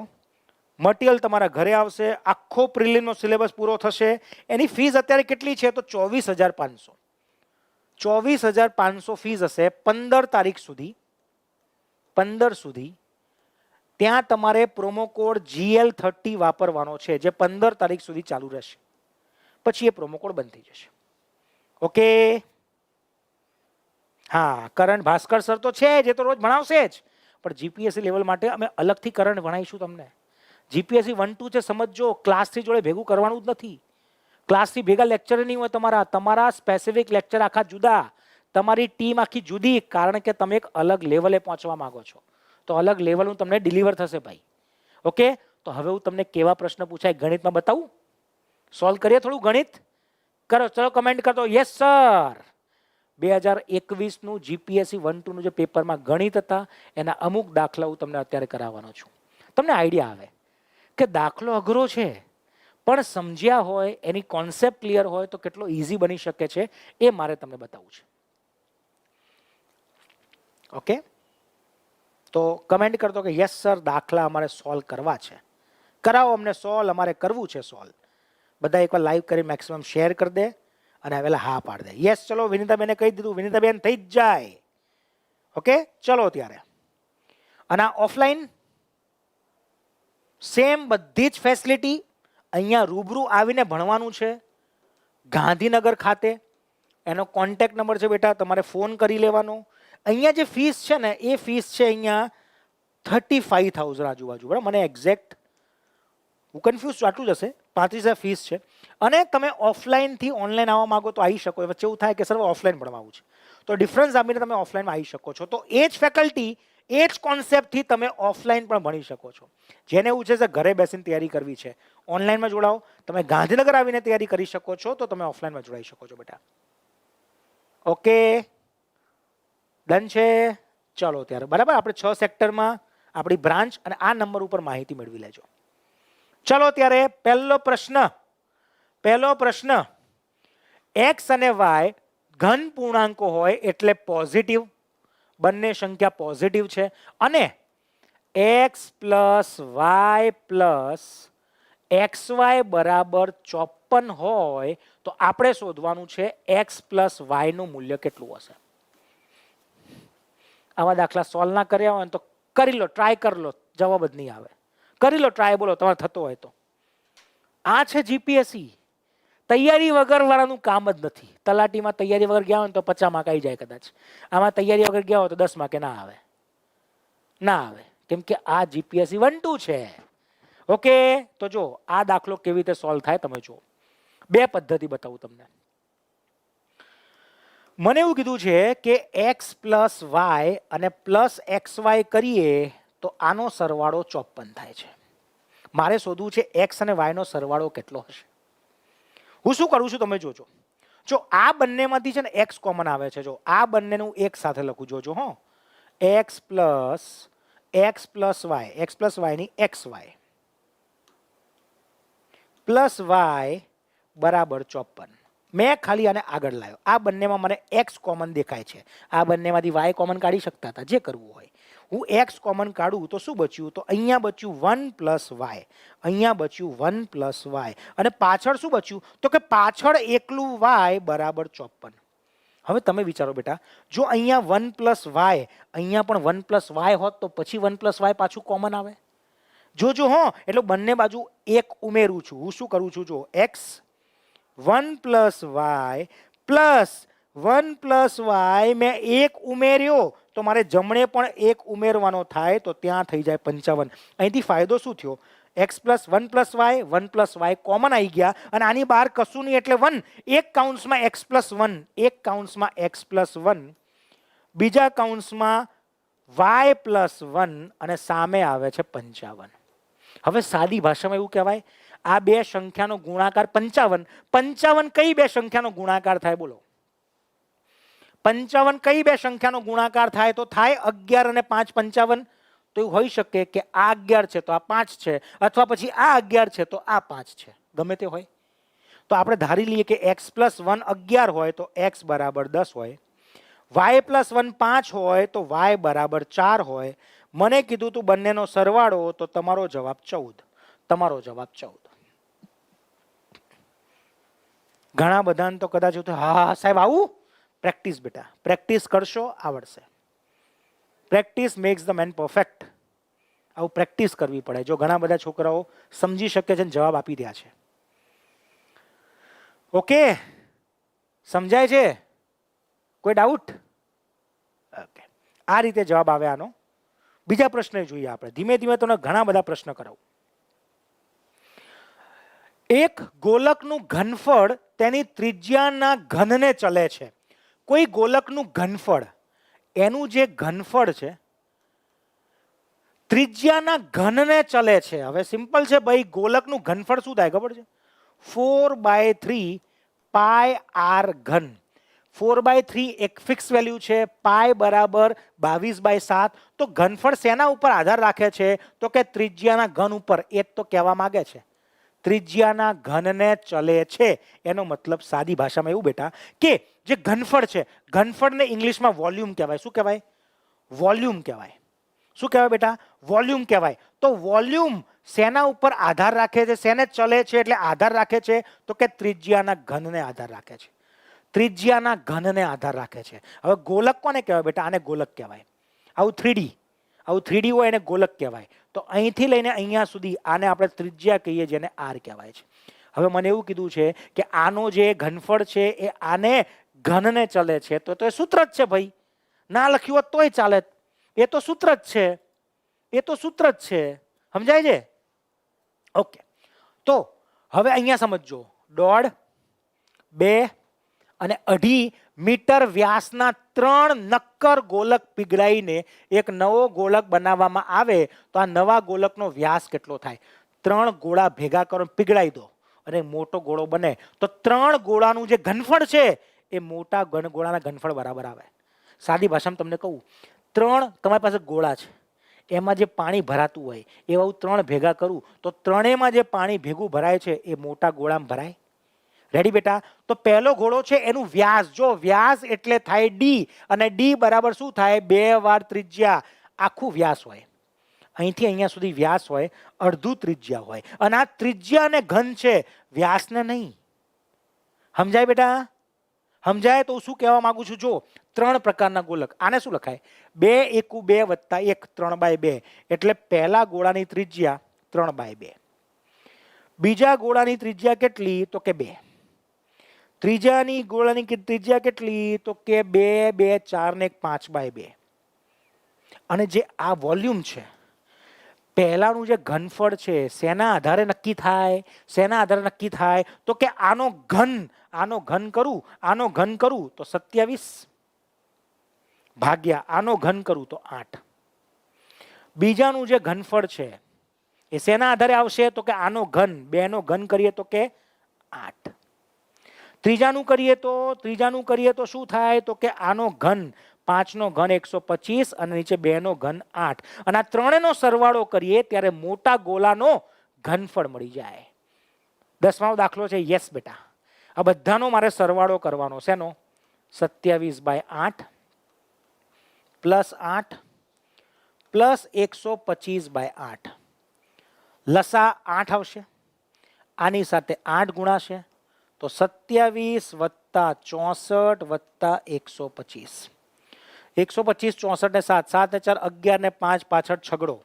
મટીરિયલ તમારા ઘરે આવશે. આખો પ્રિલિમનો સિલેબસ પૂરો થશે. એની ફીસ અત્યારે કેટલી છે, તો 24,500. 24,500 ફીસ હશે 15 તારીખ સુધી. 15 સુધી ત્યાં તમારે પ્રોમો કોડ GL30 વાપરવાનો છે, જે 15 તારીખ સુધી ચાલુ રહેશે. પછી એ પ્રોમો કોડ બંધ થઈ જશે. ઓકે. હા, કરંટ ભાસ્કર સર તો છે જે તો રોજ ભણાવશે જ, પણ જીપીએસસી લેવલ માટે અમે અલગથી કરંટ ભણાવીશું તમને. જીપીએસસી 1-2 છે, સમજો. ક્લાસથી જોડે ભેગું કરવાનું જ નથી. ક્લાસથી ભેગા લેક્ચર નહીં હોય તમારા સ્પેસિફિક લેક્ચર આખા જુદા, તમારી ટીમ આખી જુદી. કારણ કે તમે એક અલગ લેવલે પહોંચવા માંગો છો, તો અલગ લેવલનું તમને ડિલિવર થશે ભાઈ. ઓકે, તો હવે હું તમને કેવા પ્રશ્ન પૂછાય ગણિતમાં બતાવું? સોલ્વ કરીએ થોડું ગણિત? કરો, ચલો કમેન્ટ કરતો યસ સર. 2021નું જીપીએસસી 1-2નું જે પેપરમાં ગણિત હતા એના અમુક દાખલા હું તમને અત્યારે કરાવવાનો છું. તમને આઈડિયા આવે કે દાખલો અઘરો છે, પણ સમજ્યા હોય, એની કોન્સેપ્ટ ક્લિયર હોય તો કેટલો ઇઝી બની શકે છે, એ મારે તમને બતાવવું છે. ઓકે, તો કમેન્ટ કરતો કે યસ સર દાખલા અમારે સોલ્વ કરવા છે. કરાવો અમને સોલ્વ, અમારે કરવું છે સોલ્વ. બધા એકવાર લાઈવ કરી મેક્સિમમ શેર કરી દે અને હવે હા પાડ દે. યસ, ચલો વિનીતાબેને કહી દીધું. વિનીતાબેન થઈ જ જાય. ઓકે, ચલો ત્યારે. અને આ ઓફલાઈન સેમ બધી જ ફેસિલિટી. અહીંયા રૂબરૂ આવીને ભણવાનું છે ગાંધીનગર ખાતે. એનો કોન્ટેક્ટ નંબર છે બેટા, તમારે ફોન કરી લેવાનો. અહીંયા જે ફીસ છે ને, એ ફીસ છે અહીંયા 35,000 આજુબાજુ, બરાબર. મને એક્ઝેક્ટ હું કન્ફ્યુઝ આટલું જ હશે. 35,000 ફીસ છે. અને તમે ઓફલાઈનથી ઓનલાઈન આવવા માંગો તો આવી શકો. વચ્ચે એવું થાય કે સર ઓફલાઈન ભણવાનું છે, તો ડિફરન્સ આપીને તમે ઓફલાઈનમાં આવી શકો છો. તો એ જ ફેકલ્ટી, એ જ કોન્સેપ્ટથી તમે ઓફલાઈન પણ ભણી શકો છો. જેને એવું છે ઘરે બેસીને તૈયારી કરવી છે, ઓનલાઈનમાં જોડાઓ. તમે ગાંધીનગર આવીને તૈયારી કરી શકો છો, તો તમે ઓફલાઈનમાં જોડાઈ શકો છો બેટા. ઓકે, ડન છે. ચલો ત્યારે, બરાબર. આપણે 6 સેક્ટરમાં આપણી બ્રાન્ચ અને આ નંબર ઉપર માહિતી મેળવી લેજો. ચલો ત્યારે પહેલો પ્રશ્ન. એક્સ અને વાય ઘન પૂર્ણાંકો હોય એટલે પોઝિટિવ. બંને સંખ્યા પોઝિટિવ છે. અને x plus y plus XY બરાબર 54 હોય તો આપણે શોધવાનું છે એક્સ પ્લસ વાયનું મૂલ્ય કેટલું હશે. આવા દાખલા સોલ્વ ના કર્યા હોય તો કરી લો, ટ્રાય કરી લો. જવાબ જ નહીં આવે. કરી લો ટ્રાય, બોલો તમારે થતો હોય તો. આ છે જીપીએસસી. તૈયારી વગર વાળાનું કામ જ નથી. તલાટીમાં તૈયારી વગર ગયા હોય તો 50 માર્ક આવી જાય કદાચ. આમાં તૈયારી વગર ગયા હોય તો 10 માર્કે ના આવે. કેમ કે આ જીપીએસસી 1-2 છે. ઓકે, તો જો આ દાખલો કેવી રીતે સોલ્વ થાય તમે જુઓ. 2 પદ્ધતિ બતાવું તમને. મને એવું કીધું છે કે x પ્લસ વાય અને પ્લસ એક્સ વાય કરીએ તો આનો સરવાળો 54 થાય છે. મારે શોધવું છે x અને y નો સરવાળો કેટલો હશે. હું શું કરું છું તમે જોજો. જો આ બંનેમાંથી છે ને x કોમન આવે છે. જો આ બંનેનું એક સાથે લખું જોજો હો. x પ્લસ y ની xy પ્લસ y બરાબર 54. મેં ખાલી આને આગળ લાવ્યો. આ બંનેમાં મને x કોમન દેખાય છે. આ બંનેમાંથી y કોમન કાઢી શકતા હતા, જે કરવું હોય. હું x કોમન કાઢું તો શું બચ્યું? તો અહીંયા બચ્યું 1 પ્લસ y, અહીંયા બચ્યું 1 પ્લસ y, અને પાછળ શું બચ્યું? તો કે પાછળ એકલું y બરાબર 54. હવે તમે વિચારો બેટા, જો અહીંયા 1 પ્લસ y, અહીંયા પણ 1 પ્લસ y હોત તો પછી 1 પ્લસ y પાછું કોમન આવે. જોજો હો, એટલે બંને બાજુ એક ઉમેરું છું. હું શું કરું છું? જો x 1 plus y plus 1 plus y મેં એક ઉમેર્યો તો મારે જમણે પણ એક ઉમેરવાનો થાય તો ત્યાં થઈ જાય 55. અહીંથી ફાયદો શું થયો? x plus 1 plus y 1 plus y common આવી ગયા અને આની બહાર કશું નહીં એટલે 1. એક કાઉન્સમાં x પ્લસ 1, એક કાઉન્સમાં x પ્લસ 1, બીજા કાઉન્સમાં y પ્લસ 1 અને સામે આવે છે 55. હવે સાદી ભાષામાં એવું કહેવાય, આ બે સંખ્યાનો ગુણાકાર 55. 55 કઈ બે સંખ્યાનો ગુણાકાર થાય? બોલો. 55 કઈ બે સંખ્યાનો ગુણાકાર થાય? તો થાય 11 અને 5 55. તો એવું હોઈ શકે કે આ 11 છે તો આ 5 છે, અથવા પછી આ 11 છે તો આ 5 છે, ગમે તે હોય. તો આપણે ધારી લઈએ કે x પ્લસ 1 11 હોય તો x બરાબર 10 હોય, y પ્લસ 1 5 હોય તો y બરાબર 4 હોય. મને કીધું તું બંનેનો સરવાળો, તો તમારો જવાબ 14. તમારો જવાબ 14. ઘણા બધાને તો કદાચ હા સાહેબ આવું. પ્રેક્ટિસ બેટા, પ્રેક્ટિસ કરશો આવડશે. Practice makes the man perfect. આવું પ્રેક્ટિસ કરવી પડે. જો ઘણા બધા છોકરાઓ સમજી શકે છે અને જવાબ આપી રહ્યા છે. ઓકે, સમજાય છે? કોઈ ડાઉટ? ઓકે, આ રીતે જવાબ આવે આનો. બીજા પ્રશ્ન જોઈએ આપણે. ધીમે ધીમે તમને ઘણા બધા પ્રશ્ન કરાવું. એક ગોલકનું ઘનફળ તેની ત્રિજ્યાના ઘનને ચલે છે. કોઈ ગોલકનું ઘનફળ, એનું જે ઘનફળ છે ત્રિજ્યાના ઘનને ચલે છે. હવે સિમ્પલ છે ભાઈ, ગોલકનું ઘનફળ શું થાય ખબર છે? 4/3 પાઈ r ઘન. 4/3 એક ફિક્સ વેલ્યુ છે, પાઈ બરાબર 22/7. તો ઘનફળ શેના ઉપર આધાર રાખે છે? તો કે ત્રિજ્યાના ઘન ઉપર. એ તો કહેવા માંગે છે ત્રિજ્યાના ઘનને ચલે છે. એનો મતલબ સાદી ભાષામાં એવું બેટા કે જે ઘનફળ છે, ઘનફળને ઇંગ્લિશમાં વોલ્યુમ કહેવાય. શું કહેવાય? વોલ્યુમ કહેવાય. શું કહેવાય બેટા? વોલ્યુમ કહેવાય. તો વોલ્યુમ શેના ઉપર આધાર રાખે છે? શેને ચલે છે એટલે આધાર રાખે છે? તો કે ત્રિજ્યાના ઘનને આધાર રાખે છે. ત્રિજ્યાના ઘનને આધાર રાખે છે. હવે ગોલક કોને કહેવાય બેટા? આને ગોલક કહેવાય. આવું 3D હોય એને ગોલક કહેવાય. તો અહીંથી લઈને અહીંયા સુધી આને આપણે ત્રિજ્યા કહીએ, જેને r કહેવાય છે. હવે મને એવું કીધું છે કે આનો જે ઘનફળ છે એ આને ઘનને ચલે છે. તો એ સૂત્ર જ છે ભાઈ. ના લખ્યું હોત તોય ચાલે. એ તો સૂત્ર જ છે. એ તો સૂત્ર જ છે. સમજાય છે? ઓકે, તો હવે અહીંયા સમજો. 1.5, 2 અને 2.5 મીટર વ્યાસના 3 નક્કર ગોલક પીગળાઈને એક નવો ગોલક બનાવવામાં આવે તો આ નવા ગોલકનો વ્યાસ કેટલો થાય? 3 ગોળા ભેગા કરો, પીગળાઈ દો અને મોટો ગોળો બને તો 3 ગોળાનું જે ઘનફળ છે એ મોટા ગોળાના ઘનફળ બરાબર આવે. સાદી ભાષામાં તમને કહું, 3 તમારી પાસે ગોળા છે, એમાં જે પાણી ભરાતું હોય એવા હું 3 ભેગા કરું તો ત્રણેયમાં જે પાણી ભેગું ભરાય છે એ મોટા ગોળામાં ભરાય. રેડી બેટા? તો પહેલો ગોળો છે એનું વ્યાસ. જો વ્યાસ એટલે થાય d, અને d બરાબર શું થાય? 2 વાર ત્રિજ્યા. આખું વ્યાસ હોય, અહીંથી અહીંયા સુધી વ્યાસ હોય, અડધું ત્રિજ્યા હોય. અને આ ત્રિજ્યાને ઘન છે, વ્યાસને નહીં. સમજાય બેટા? સમજાય? તો શું કહેવા માંગુ છું? જો 3 પ્રકારના ગોલક. આને શું લખાય? 2 × 2 + 1 3/2. એટલે પહેલા ગોળાની ત્રિજ્યા 3/2. બીજા ગોળાની ત્રિજ્યા કેટલી? તો કે 2. ત્રીજાની ગોળાની ત્રિજ્યા કેટલી? તો કે 2, 2, 4 ને 1 5/2. અને જે આ વોલ્યુમ છે, પહેલાનું જે ઘનફળ છે શેના આધારે નક્કી થાય? શેના આધારે નક્કી થાય? તો કે આનો ઘન કરું તો 27 ભાગ્યા આનો ઘન કરું તો 8. બીજાનું જે ઘનફળ છે એ શેના આધારે આવશે? તો કે આનો ઘન, 2 નો ઘન કરીએ તો કે 8. ત્રીજાનું કરીએ તો શું થાય? તો કે આનો ઘન, 5 નો ઘન 125 અને નીચે 2 નો ઘન 8. અને આ ત્રણેયનો સરવાળો કરીએ ત્યારે મોટા ગોલાનો ઘનફળ મળી જાય. 10મો દાખલો છે. યસ બેટા, આ બધાનો મારે સરવાળો કરવાનો. શેનો? 27/8 પ્લસ 8 પ્લસ 125/8. લસા 8 આવશે, આની સાથે 8 ગુણાશે તો 27 વત્તા 64 વત્તા 125. 125, 64 ને 7, 7 ને 4 11 ને 5 પાછળ છગડો,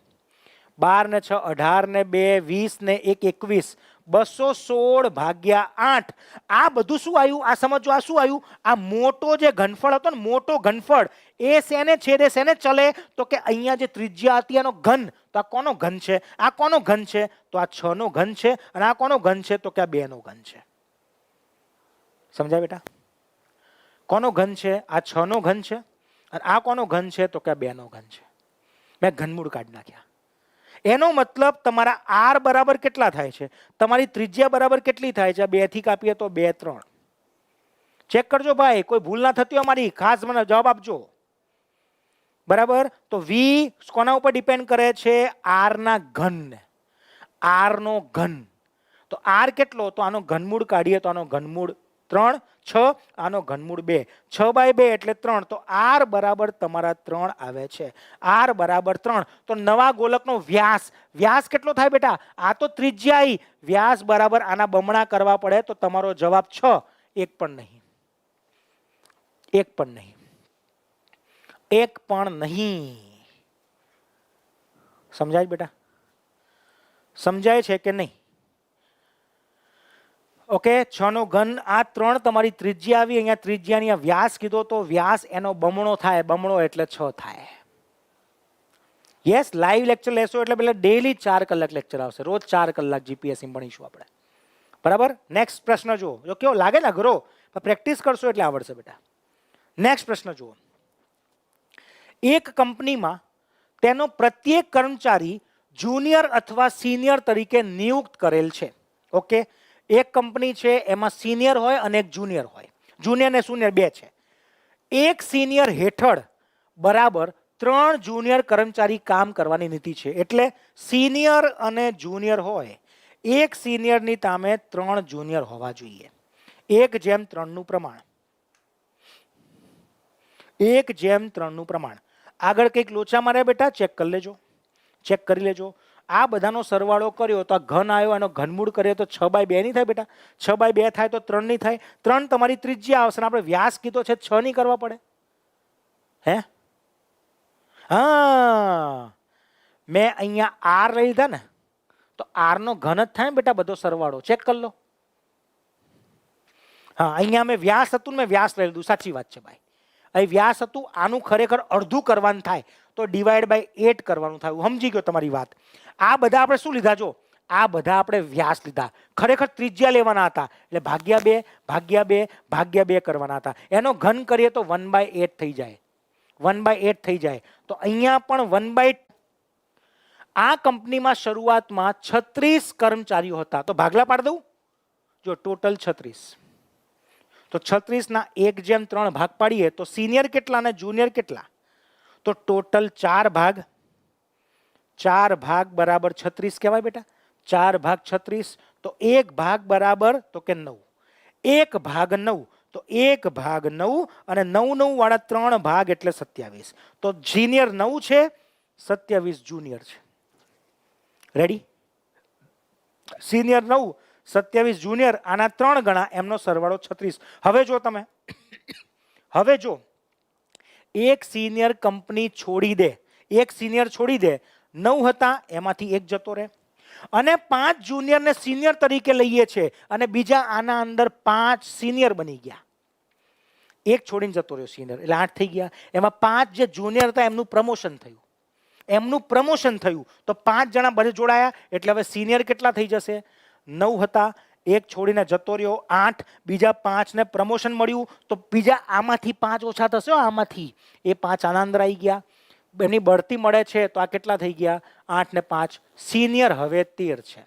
12 ને 6 18 ને 2 20 ને 1 21, 216 ભાગ્યા 8. આ બધું શું આવ્યું? આ સમજો, આ શું આવ્યું? આ મોટો જે ઘનફળ હતો ને, મોટો ઘનફળ, એ શેને છેદે, શેને ચલે? તો કે અહીંયા જે ત્રિજ્યા હતી એનો ઘન. તો આ કોનો ઘન છે? આ કોનો ઘન છે? તો આ 6 નો ઘન છે. અને આ કોનો ઘન છે? તો કે આ 2 નો ઘન છે. સમજાય બેટા? કોનો ઘન છે? આ 6 નો ઘન છે. અને આ કોનો ઘન છે? તો કે આ 2 નો ઘન છે. મેં ઘનમૂળ કાઢી નાખ્યા. એનો મતલબ તમારા આર બરાબર કેટલા થાય છે? તમારી ત્રિજ્યા બરાબર કેટલી થાય છે? 2 થી કાપીએ તો 2 3. ચેક કરજો ભાઈ, કોઈ ભૂલ ના થતી હોય અમારી, ખાસ મને જવાબ આપજો. બરાબર? તો વી કોના ઉપર ડિપેન્ડ કરે છે? આર ના ઘન. આર નો ઘન. તો આર કેટલો? તો આનો ઘનમૂળ કાઢીએ તો આનો ઘનમૂળ 3, 6, આનો ઘનમૂળ 2, 6/2 એટલે 3. તો આર બરાબર તમારા 3 આવે છે. આર બરાબર 3. તો નવા ગોલકનો વ્યાસ, વ્યાસ કેટલો થાય બેટા? આ તો ત્રિજ્યા, વ્યાસ બરાબર આના બમણા કરવા પડે તો તમારો જવાબ 6. એક પણ નહીં, એક પણ નહીં, એક પણ નહીં. સમજાય બેટા? સમજાય છે કે નહીં? ઓકે, 6 નો ઘન, આ 3 તમારી ત્રિજ્યા આવી. અહીંયા ત્રિજ્યાની વ્યાસ કીધો તો વ્યાસ એનો બમણો થાય. બમણો એટલે 6 થાય. યસ, લાઈવ લેક્ચર લેશો એટલે પેલા ડેલી 4 કલાક લેક્ચર આવશે. રોજ 4 કલાક જીપીએસસી ભણીશું આપણે. બરાબર? નેક્સ્ટ પ્રશ્ન જુઓ. જો કેવો લાગે ને ઘરો, પ્રેક્ટિસ કરશો એટલે આવડશે બેટા. નેક્સ્ટ પ્રશ્ન જુઓ. એક કંપનીમાં તેનો પ્રત્યેક કર્મચારી જુનિયર અથવા સિનિયર તરીકે નિયુક્ત કરેલ છે. ઓકે, એક કંપની છે, એમાં સિનિયર હોય અને એક જુનિયર હોય. જુનિયર ને સિનિયર 2 છે. એક સિનિયર હેઠળ બરાબર 3 જુનિયર કર્મચારી કામ કરવાની નીતિ છે. એટલે સિનિયર અને જુનિયર હોય, એક સિનિયરની સામે 3 જુનિયર હોવા જોઈએ. 1:3 નું પ્રમાણ. 1:3 નું પ્રમાણ. આગળ કંઈક લોચા માર્યા બેટા? ચેક કરી લેજો, ચેક કરી લેજો. આ બધાનો સરવાળો કર્યો તો આ ઘન આવ્યો, એનો ઘનમૂળ કરીએ તો 6/2 નહીં થાય બેટા? 6/2 થાય તો 3 નહીં થાય. 3 તમારી ત્રિજ્યા આવશે. આપણે વ્યાસ કીધો છે 6 નહીં કરવા પડે? હે? હા, મેં અહીંયા આર લઈ લીધા ને, તો આર નો ઘન જ થાય ને બેટા બધો સરવાળો. ચેક કરી લો. હા, અહીંયા મેં વ્યાસ હતું, મેં વ્યાસ લઈ લીધું. સાચી વાત છે ભાઈ. અહીં વ્યાસ હતું, આનું ખરેખર અડધું કરવાનું થાય તો /8 કરવાનું થાય. હું સમજી ગયો તમારી વાત. આ બધા આપણે શું લીધા? જો આ બધા આપણે વ્યાસ લીધા, ખરેખર ત્રિજ્યા લેવાના હતા. એટલે /2 /2 /2 કરવાના હતા. એનો ઘન કરીએ તો 1/8 થઈ જાય. 1/8 થઈ જાય. તો અહીંયા પણ 1/8. આ કંપનીમાં શરૂઆતમાં 36 કર્મચારીઓ હતા. તો ભાગલા પાડી દઉં. જો ટોટલ 36. તો 36 ના 1:3 ભાગ પાડીએ તો સિનિયર કેટલા અને જુનિયર કેટલા? તો ટોટલ 4 ભાગ. 4 ભાગ બરાબર 36 કહેવાય બેટા. 4 ભાગ 36. તો 1 ભાગ બરાબર તો કે 9. 1 ભાગ 9. તો 1 ભાગ 9 અને 9 9 વાળા 3 ભાગ એટલે 27. તો સિનિયર 9 છે, 27 જુનિયર છે. રેડી? સિનિયર 9, 27 જુનિયર, આના 3 ગણા, એમનો સરવાળો 36. હવે જો તમે, હવે જો એક સિનિયર કંપની છોડી દે, એક સિનિયર છોડી દે, 9 હતા એમાંથી 1 જતો રહે, અને 5 જુનિયરને સિનિયર તરીકે લઈએ છે, અને બીજા આના અંદર 5 સિનિયર બની ગયા. એક છોડીને જતો રહ્યો સિનિયર, એટલે 8 થઈ ગયા. એમાં 5 જે જુનિયર હતા એમનું પ્રમોશન થયું. એમનું પ્રમોશન થયું તો 5 જણા બધે જોડાયા એટલે હવે સિનિયર કેટલા થઈ જશે? 9 હતા, એક છોડીને જતો રહ્યો 8, બીજા 5 ને પ્રમોશન મળ્યું તો બીજા આમાંથી 5 ઓછા થશે, આમાંથી એ 5 આના અંદર આવી ગયા, એની બઢતી મળે છે તો આ કેટલા થઈ ગયા? 8 ને 5, સિનિયર હવે 13 છે.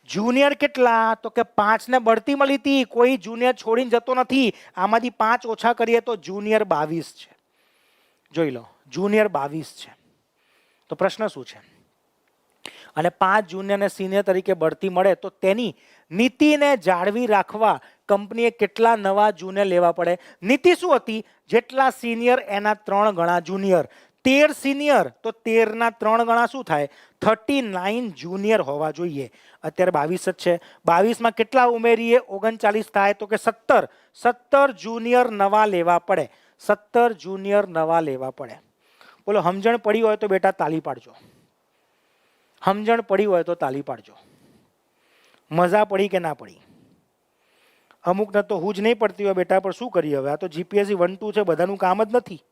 જુનિયર કેટલા? તો કે 5 ને બઢતી મળી હતી, કોઈ જુનિયર છોડીને જતો નથી, આમાંથી 5 ઓછા કરીએ તો જુનિયર 22 છે. જોઈ લો, જુનિયર 22 છે. તો પ્રશ્ન શું છે? અને 5 જુનિયરને સિનિયર તરીકે બઢતી મળે તો તેની નીતિને જાળવી રાખવા કંપનીએ કેટલા નવા જુનિયર લેવા પડે? નીતિ શું હતી? જેટલા સિનિયર એના 3 ગણા જુનિયર. 13 સિનિયર તો 13 ના 3 ગણા શું થાય? 39 જુનિયર હોવા જોઈએ. અત્યારે 22 જ છે, 22 માં કેટલા ઉમેરીએ? 39 થાય તો કે 17 જુનિયર નવા લેવા પડે. 17 જુનિયર નવા લેવા પડે. બોલો, સમજણ પડી હોય તો બેટા તાલી પાડજો. સમજણ પડી હોય તો તાલી પાડજો. મજા પડી કે ના પડી? અમુકને તો હું જ નહીં પડતી હોય બેટા, પણ શું કરીએ હવે? આ તો જીપીએસસી 1 2 છે, બધાનું કામ જ નથી.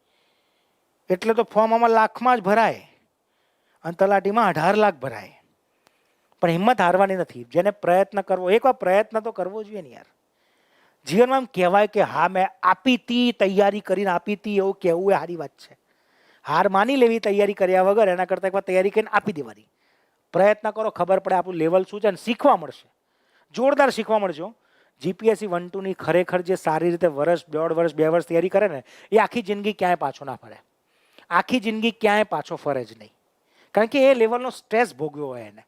એટલે તો ફોર્મ આમાં લાખમાં જ ભરાય અને તલાટીમાં 18 લાખ ભરાય. પણ હિંમત હારવાની નથી. જેને પ્રયત્ન કરવો, એકવાર પ્રયત્ન તો કરવો જોઈએ ને યાર. જીવનમાં એમ કહેવાય કે હા મેં આપી હતી, તૈયારી કરીને આપી હતી, એવું કહેવું એ સારી વાત છે. હાર માની લેવી તૈયારી કર્યા વગર, એના કરતાં એકવાર તૈયારી કરીને આપી દેવાની. પ્રયત્ન કરો, ખબર પડે આપણું લેવલ શું છે અને શીખવા મળશે. જોરદાર શીખવા મળજો. જીપીએસસી 1 2 ની ખરેખર જે સારી રીતે વર્ષ, 1.5 વર્ષ, 2 વર્ષ તૈયારી કરે ને, એ આખી જિંદગી ક્યાંય પાછો ના ફરે. આખી જિંદગી ક્યાંય પાછો ફરે જ નહીં. કારણ કે એ લેવલનો સ્ટ્રેસ ભોગવ્યો હોય એને.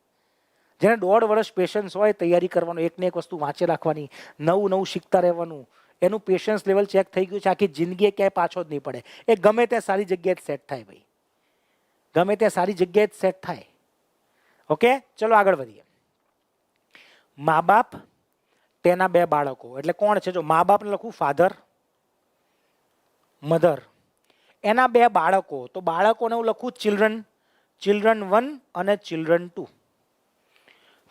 જેને 1.5 વર્ષ પેશન્સ હોય તૈયારી કરવાનું, એકને એક વસ્તુ વાંચી રાખવાની, નવું નવું શીખતા રહેવાનું, એનું પેશન્સ લેવલ ચેક થઈ ગયું છે, આખી જિંદગી ક્યાંય પાછો જ નહીં પડે. એ ગમે ત્યાં સારી જગ્યાએ જ સેટ થાય ભાઈ. ગમે ત્યાં સારી જગ્યાએ જ સેટ થાય. ઓકે, ચલો આગળ વધીએ. મા બાપ, તેના 2 બાળકો, એટલે કોણ છે? જો મા બાપને લખું ફાધર, મધર, એના 2 બાળકો, તો બાળકોને હું લખું ચિલ્ડ્રન, ચિલ્ડ્રન 1 અને children 2.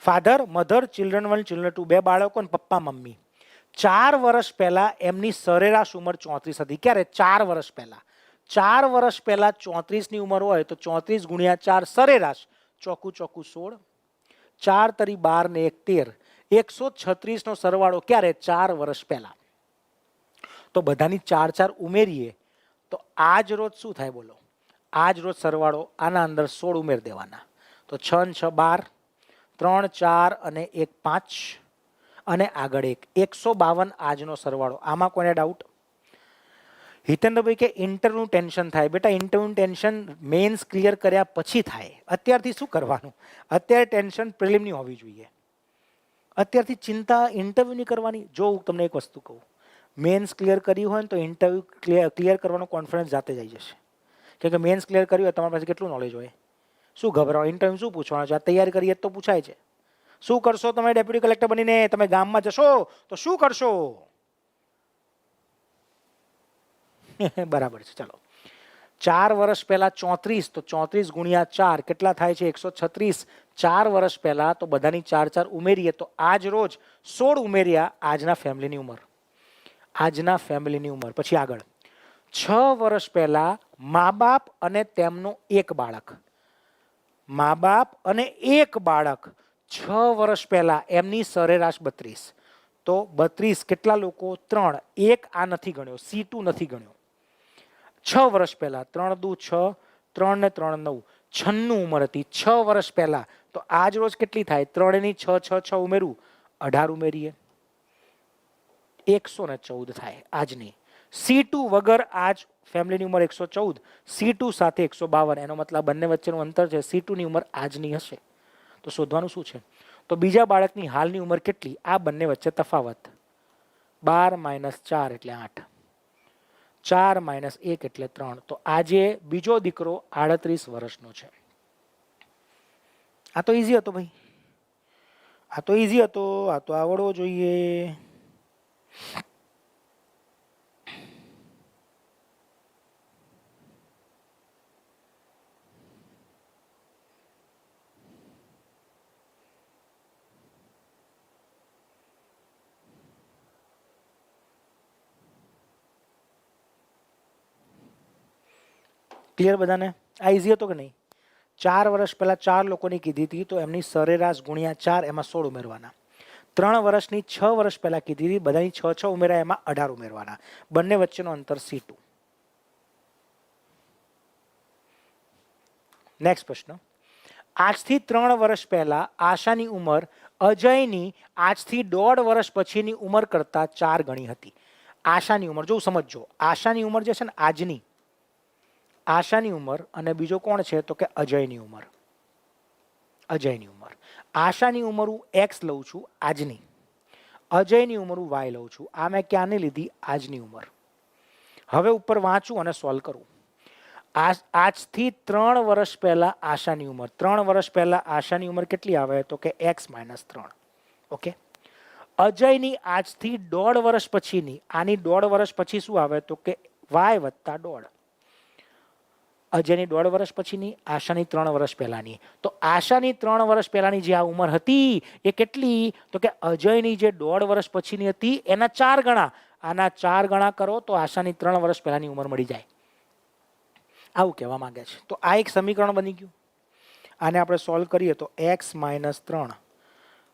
Father, mother, children 1, children 2, 2 બાળકો અને પપ્પા મમ્મી. 4 વર્ષ પહેલા એમની સરેરાશ ઉંમર 34 હતી. ક્યારે? 4 વર્ષ પહેલા. 4 વર્ષ પહેલા 34 ની ઉંમર હોય તો 34 ગુણ્યા 4 સરેરાશ, ચોકું ચોકું 16, 4 તરી 12 ને 1 13, 136 નો સરવાળો ક્યારે? 4 વર્ષ પહેલા. તો બધાની 4 4 ઉમેરીએ તો આજ રોજ શું થાય? બોલો, આજ રોજ સરવાળો આના અંદર 16 ઉમેર દેવાના. તો 6 ને 6 12, 3 4 અને 1 5 અને આગળ 1, 152 આજનો સરવાળો. આમાં કોઈને ડાઉટ? હિતેન્દ્રભાઈ કે ઇન્ટરવ્યુ ટેન્શન થાય. બેટા ઇન્ટરવ્યુ ટેન્શન મેન્સ ક્લિયર કર્યા પછી થાય. અત્યારથી શું કરવાનું? અત્યારે ટેન્શન પ્રિલિમની હોવી જોઈએ. અત્યારથી ચિંતા ઇન્ટરવ્યુની કરવાની. જો હું તમને એક વસ્તુ કહું, મેન્સ ક્લિયર કર્યું હોય ને તો ઇન્ટરવ્યુ ક્લિયર કરવાનો કોન્ફિડન્સ જાતે જ આવી જશે. કેમ કે મેન્સ ક્લિયર કર્યું હોય તમારી પાસે કેટલું નોલેજ હોય. શું ગભરાવો? ઇન્ટરવ્યુ શું પૂછવાનું છે? આ તૈયારી કરીએ તો પૂછાય છે. શું કરશો તમે ડેપ્યુટી કલેક્ટર બનીને? તમે ગામમાં જશો તો શું કરશો? બરાબર છે. ચાલો, 4 વર્ષ પહેલા 34, તો 34 ગુણ્યા 4 કેટલા થાય છે? 136. 4 વર્ષ પહેલા તો બધાની 4 4 ઉમેરીએ તો આજ રોજ 16 ઉમેર્યા આજના ફેમિલીની ઉંમર. આજના ફેમિલીની ઉંમર. પછી આગળ 6 વર્ષ પહેલા મા બાપ અને તેમનો એક બાળક. મા બાપ અને એક બાળક 6 વર્ષ પહેલા એમની સરેરાશ 32. તો 32 કેટલા લોકો? 3. એક આ નથી ગણ્યો, C2 નથી ગણ્યો. 6 વર્ષ પહેલા 3 દુ 6, 3 ને 3 9, 96 ઉંમર હતી 6 વર્ષ પહેલા. તો આજ રોજ કેટલી થાય? 3 ની 6 6 6 ઉમેરું, 18 ઉમેરીએ, 114 થાય આજની. C2 વગર આજ ફેમિલીની ઉંમર 114, C2 સાથે 152. એનો મતલબ બંને વચ્ચેનું અંતર છે. C2 ની ઉંમર આજની હશે. તો શોધવાનું શું છે? તો બીજા બાળકની હાલની ઉંમર કેટલી? આ બંને વચ્ચે તફાવત. 12 - 4 એટલે 8, 4 - 1 એટલે 3. તો આજે બીજો દીકરો 38 વર્ષનો છે. આ તો ઈઝી હતો ભાઈ. આ તો ઈઝી હતો. આ તો આવડવો જોઈએ. ક્લિયર બધાને? આ ઈઝી હતો કે નહીં? 4 વર્ષ પહેલા 4 લોકોની કીધી હતી તો એમની સરેરાશ ગુણ્યા 4 એમાં 16 ઉમેરવાના. 3 વર્ષની 6 વર્ષ પહેલા કીધી હતી, બધાની 6 ઉમેરાય એમાં 18 ઉમેરવાના. બંને વચ્ચેનો અંતર C2. નેક્સ્ટ પ્રશ્ન. આજથી 3 વર્ષ પહેલા આશાની ઉંમર અજયની આજથી 1.5 વર્ષ પછીની ઉંમર કરતા 4 ગણી હતી. આશાની ઉંમર જો સમજજો, આશાની ઉંમર જે છે ને આજની, આશાની ઉંમર અને બીજો કોણ છે તો કે અજયની ઉંમર. અજયની ઉંમર, આશાની ઉંમર હું એક્સ લઉં છું આજની, અજયની ઉંમર હું વાય લઉં છું. આ મેં ક્યાંની લીધી? આજની ઉંમર. હવે ઉપર વાંચું અને સોલ્વ કરું. આજથી 3 વર્ષ પહેલા આશાની ઉંમર, 3 વર્ષ પહેલા આશાની ઉંમર કેટલી આવે તો કે x - 3. ઓકે. અજયની આજથી 1.5 વર્ષ પછીની, આની 1.5 વર્ષ પછી શું આવે તો કે y + 1.5. અજયની 1.5 વર્ષ પછીની, આશાની 3 વર્ષ પહેલાની. તો આશાની 3 વર્ષ પહેલાની જે આ ઉંમર હતી એ કેટલી તો કે અજયની જે 1.5 વર્ષ પછીની હતી એના 4 ગણા. આના 4 ગણા કરો તો આશાની 3 વર્ષ પહેલાની ઉંમર મળી જાય. આવું કહેવા માંગે છે. તો આ એક સમીકરણ બની ગયું. આને આપણે સોલ્વ કરીએ તો x - 3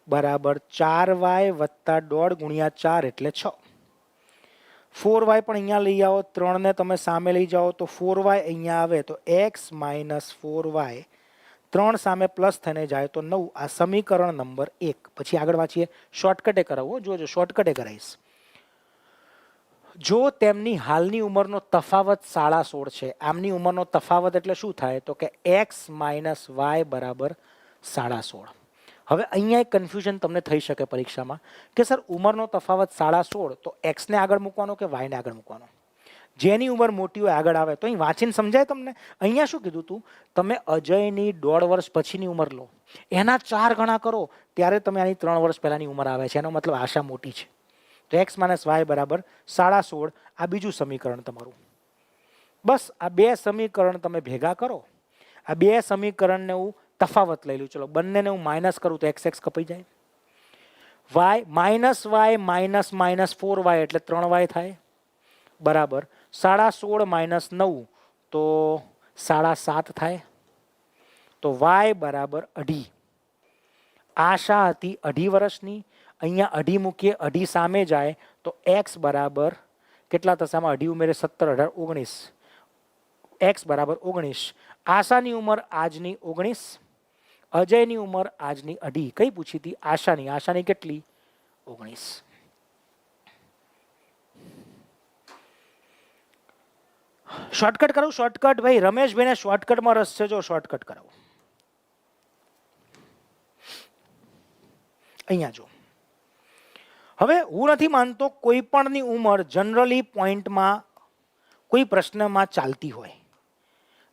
બરાબર 4y + 1.5 ગુણ્યા 4 એટલે 6. 4y પણ અહીંયા લઈ આવો, 3 ને તમે સામે લઈ જાઓ તો 4y અહીંયા આવે તો x - 4y, 3 સામે પ્લસ થઈને જાય તો 9. આ સમીકરણ નંબર 1. પછી આગળ વાંચીએ. શોર્ટકટે કરાવો, જોજો શોર્ટકટે કરાવીશ. જો તેમની હાલની ઉંમરનો તફાવત 16.5 છે, આમની ઉંમરનો તફાવત એટલે શું થાય તો કે x - y બરાબર 16.5. હવે અહીંયા એક કન્ફ્યુઝન તમને થઈ શકે પરીક્ષામાં કે સર ઉંમરનો તફાવત 16.5 તો x ને આગળ મૂકવાનો કે y ને આગળ મૂકવાનો? જેની ઉંમર મોટી હોય આગળ આવે. તો અહીં વાંચીને સમજાય તમને? અહીંયા શું કીધું તું? તમે અજયની 1.5 વર્ષ પછીની ઉંમર લો, એના 4 ગણા કરો ત્યારે તમે આની 3 વર્ષ પહેલાની ઉંમર આવે છે. એનો મતલબ આશા મોટી છે. તો x - y બરાબર 16.5. આ બીજું સમીકરણ તમારું. બસ આ બે સમીકરણ તમે ભેગા કરો. આ બે સમીકરણને હું તફાવત લઈ લઉં. ચલો બંનેને હું માઇનસ કરું તો x કપાઈ જાય. y માઇનસ 4y એટલે 3y થાય બરાબર 16.5 - 9 તો 7.5 થાય. તો y બરાબર 2.5. આશા હતી 2.5 વર્ષની, અહીંયા 2.5 મૂકીએ, 2.5 સામે જાય તો x બરાબર કેટલા થશે? આમાં 2.5 ઉમેરે 17, 18, 19. x બરાબર 19. આશાની ઉંમર આજની 19, અજયની ઉંમર આજની 2.5. કઈ પૂછી હતી? આશાની. આશાની કેટલી? 19. શોર્ટકટ કરું? શોર્ટકટ ભાઈ રમેશભાઈને શોર્ટકટમાં રસ છે, જો શોર્ટકટ કરાવું. અહીંયા જો, હવે હું નથી માનતો કોઈ પણની ઉંમર જનરલી પોઈન્ટમાં કોઈ પ્રશ્નમાં ચાલતી હોય.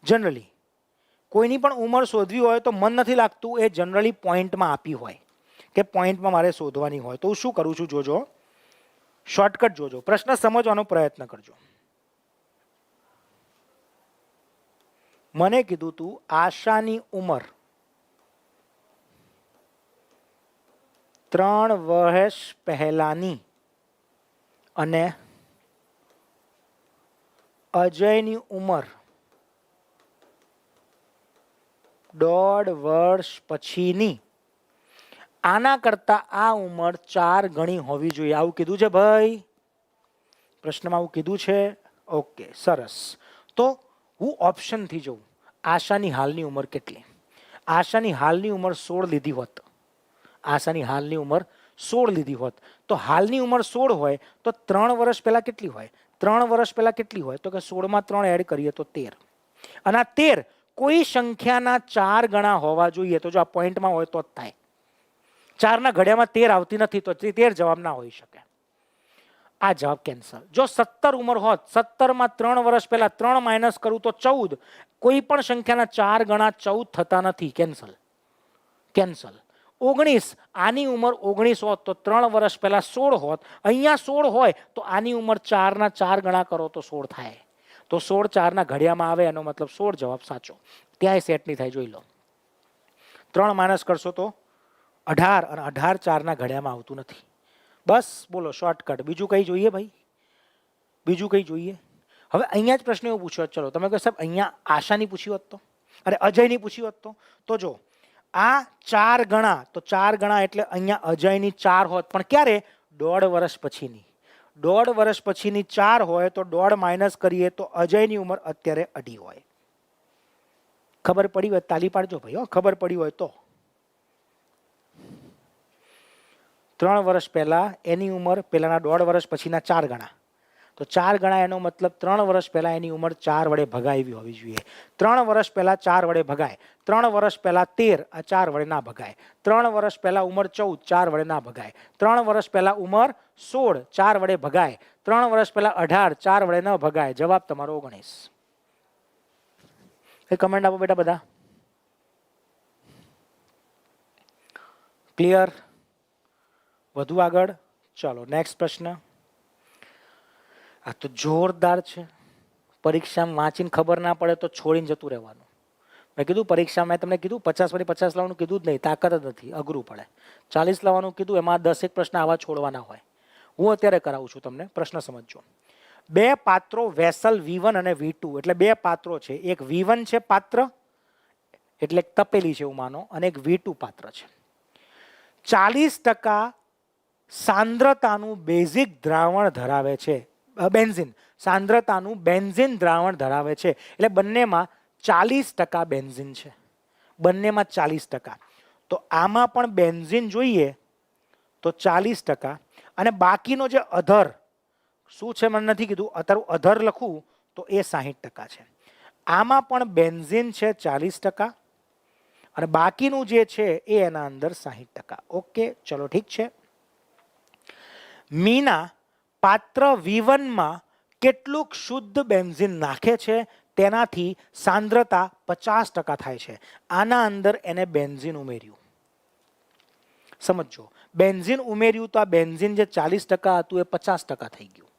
જનરલી કોઈની પણ ઉંમર શોધવી હોય તો મન નથી લાગતું એ જનરલી પોઈન્ટમાં આપી હોય કે પોઈન્ટમાં મારે શોધવાની હોય. તો હું શું કરું છું? જોજો શોર્ટકટ, જોજો પ્રશ્ન સમજવાનો પ્રયત્ન કરજો. મને કીધું તું આશાની ઉંમર 3 વર્ષ પહેલાની અને અજયની ઉંમર 1.5 વર્ષ પછીની. આના કરતા આ ઉંમર 4 ગણી હોવી જોઈએ. આવું કીધું છે ભાઈ? પ્રશ્નમાં આવું કીધું છે? ઓકે, સરસ. તો હું ઓપ્શનથી જોઉં. આશાની હાલની ઉંમર કેટલી? આશાની હાલની ઉંમર 16 લીધી હોત, આશાની હાલની ઉંમર 16 લીધી હોત તો હાલની ઉંમર 16 હોય તો 3 વર્ષ પહેલા કેટલી હોય? 3 વર્ષ પહેલા કેટલી હોય તો કે 16 માં 3 એડ કરીએ તો 13. અને આ 13 કોઈ સંખ્યાના 4 ગણા હોવા જોઈએ. તો જો આ પોઈન્ટમાં હોય તો જ થાય. 4 ના ઘડિયામાં 13 આવતી નથી તો 13 જવાબ ના હોઈ શકે. આ જવાબ કેન્સલ. જો 17 ઉંમર હોત, 17 માં 3 વર્ષ પહેલા 3 માઇનસ કરું તો 14. કોઈ પણ સંખ્યાના 4 ગણા 14 થતા નથી. Cancel, cancel. 19, આની ઉંમર 19 હોત તો 3 વર્ષ પહેલા 16 હોત. અહીંયા 16 હોય તો આની ઉંમર 4 ના 4 ગણા કરો તો 16 થાય. તો 16 4 ના ઘડિયામાં આવે, એનો મતલબ 16 જવાબ સાચો. ત્યાંય સેટ નહીં થાય, જોઈ લો. 3 માઇનસ કરશો તો 18 અને 18 4 ના ઘડિયામાં આવતું નથી. બસ બોલો શોર્ટકટ. બીજું કઈ જોઈએ ભાઈ? બીજું કઈ જોઈએ? હવે અહીંયા જ પ્રશ્ન એવો પૂછ્યો. ચલો તમે કહો સાહેબ અહીંયા આશાની પૂછી હોત તો અને અજયની પૂછી હોત તો જો આ 4 ગણા, તો 4 ગણા એટલે અહીંયા અજયની 4 હોત, પણ ક્યારે? 1.5 વર્ષ પછીની. 1.5 વર્ષ પછીની 4 હોય તો 1.5 માઇનસ કરીએ તો અજયની ઉંમર અત્યારે 2.5 હોય. ખબર પડી હોય તાલી પાડજો ભાઈ, ખબર પડી હોય તો. 3 વર્ષ પહેલા એની ઉંમર પેલાના 1.5 વર્ષ પછીના 4 ગણા, તો 4 ગણા એનો મતલબ 3 વર્ષ પહેલા એની ઉંમર 4 વડે ભગાય એવી હોવી જોઈએ. 3 વર્ષ પહેલા 4 વડે ભગાય, 3 વર્ષ પહેલા 13, આ 4 વડે ના ભગાય. 3 વર્ષ પહેલા ઉંમર 14, 4 વડે ના ભગાય. 3 વર્ષ પહેલા ઉંમર 16, 4 વડે ભગાય. 3 વર્ષ પહેલા 18, 4 વડે ન ભગાય. જવાબ તમારો 19. એ કમેન્ટ આપો બેટા બધા. ક્લિયર? વધુ આગળ ચાલો નેક્સ્ટ પ્રશ્ન. આ તો જોરદાર છે. પરીક્ષામાં વાંચીને ખબર ના પડે તો છોડીને જતું રહેવાનું. મેં કીધું પરીક્ષામાં મેં તમને કીધું 50 માંથી 50 લાવવાનું કીધું જ નહીં, તાકાત જ નથી, અઘરું પડે. 40 લાવવાનું કીધું, એમાં 10 પ્રશ્ન આવા છોડવાના હોય. હું અત્યારે કરાવું છું તમને, પ્રશ્ન સમજજો. 2 પાત્રો વેસલ V1 અને V2, એટલે 2 પાત્રો છે. એક V1 છે પાત્ર, એટલે એક તપેલી છે એવું માનો, અને એક V2 પાત્ર છે. 40% સાંદ્રતાનું બેઝિક દ્રાવણ ધરાવે છે. બેન્ઝીન, સાંદ્રતાનું બેન્ઝીન દ્રાવણ ધરાવે છે. એટલે બંનેમાં 40% બેન્ઝીન છે. બંનેમાં 40%. તો આમાં પણ બેન્ઝીન જોઈએ તો 40%, અને બાકીનો જે અધર શું છે મને નથી કીધું, અત્યારે અધર લખું તો એ 60% છે. આમાં પણ બેન્ઝીન છે 40%, અને બાકીનું જે છે એ એના અંદર 60%. ઓકે ચલો ઠીક છે. મીના પાત્ર V1 માં કેટલુંક શુદ્ધ બેન્ઝીન નાખે છે તેનાથી સાંદ્રતા 50% થાય છે. આના અંદર એને બેન્ઝીન ઉમેર્યું. સમજો, બેન્ઝીન ઉમેર્યું તો આ બેન્ઝીન જે 40% હતું એ 50% થઈ ગયું.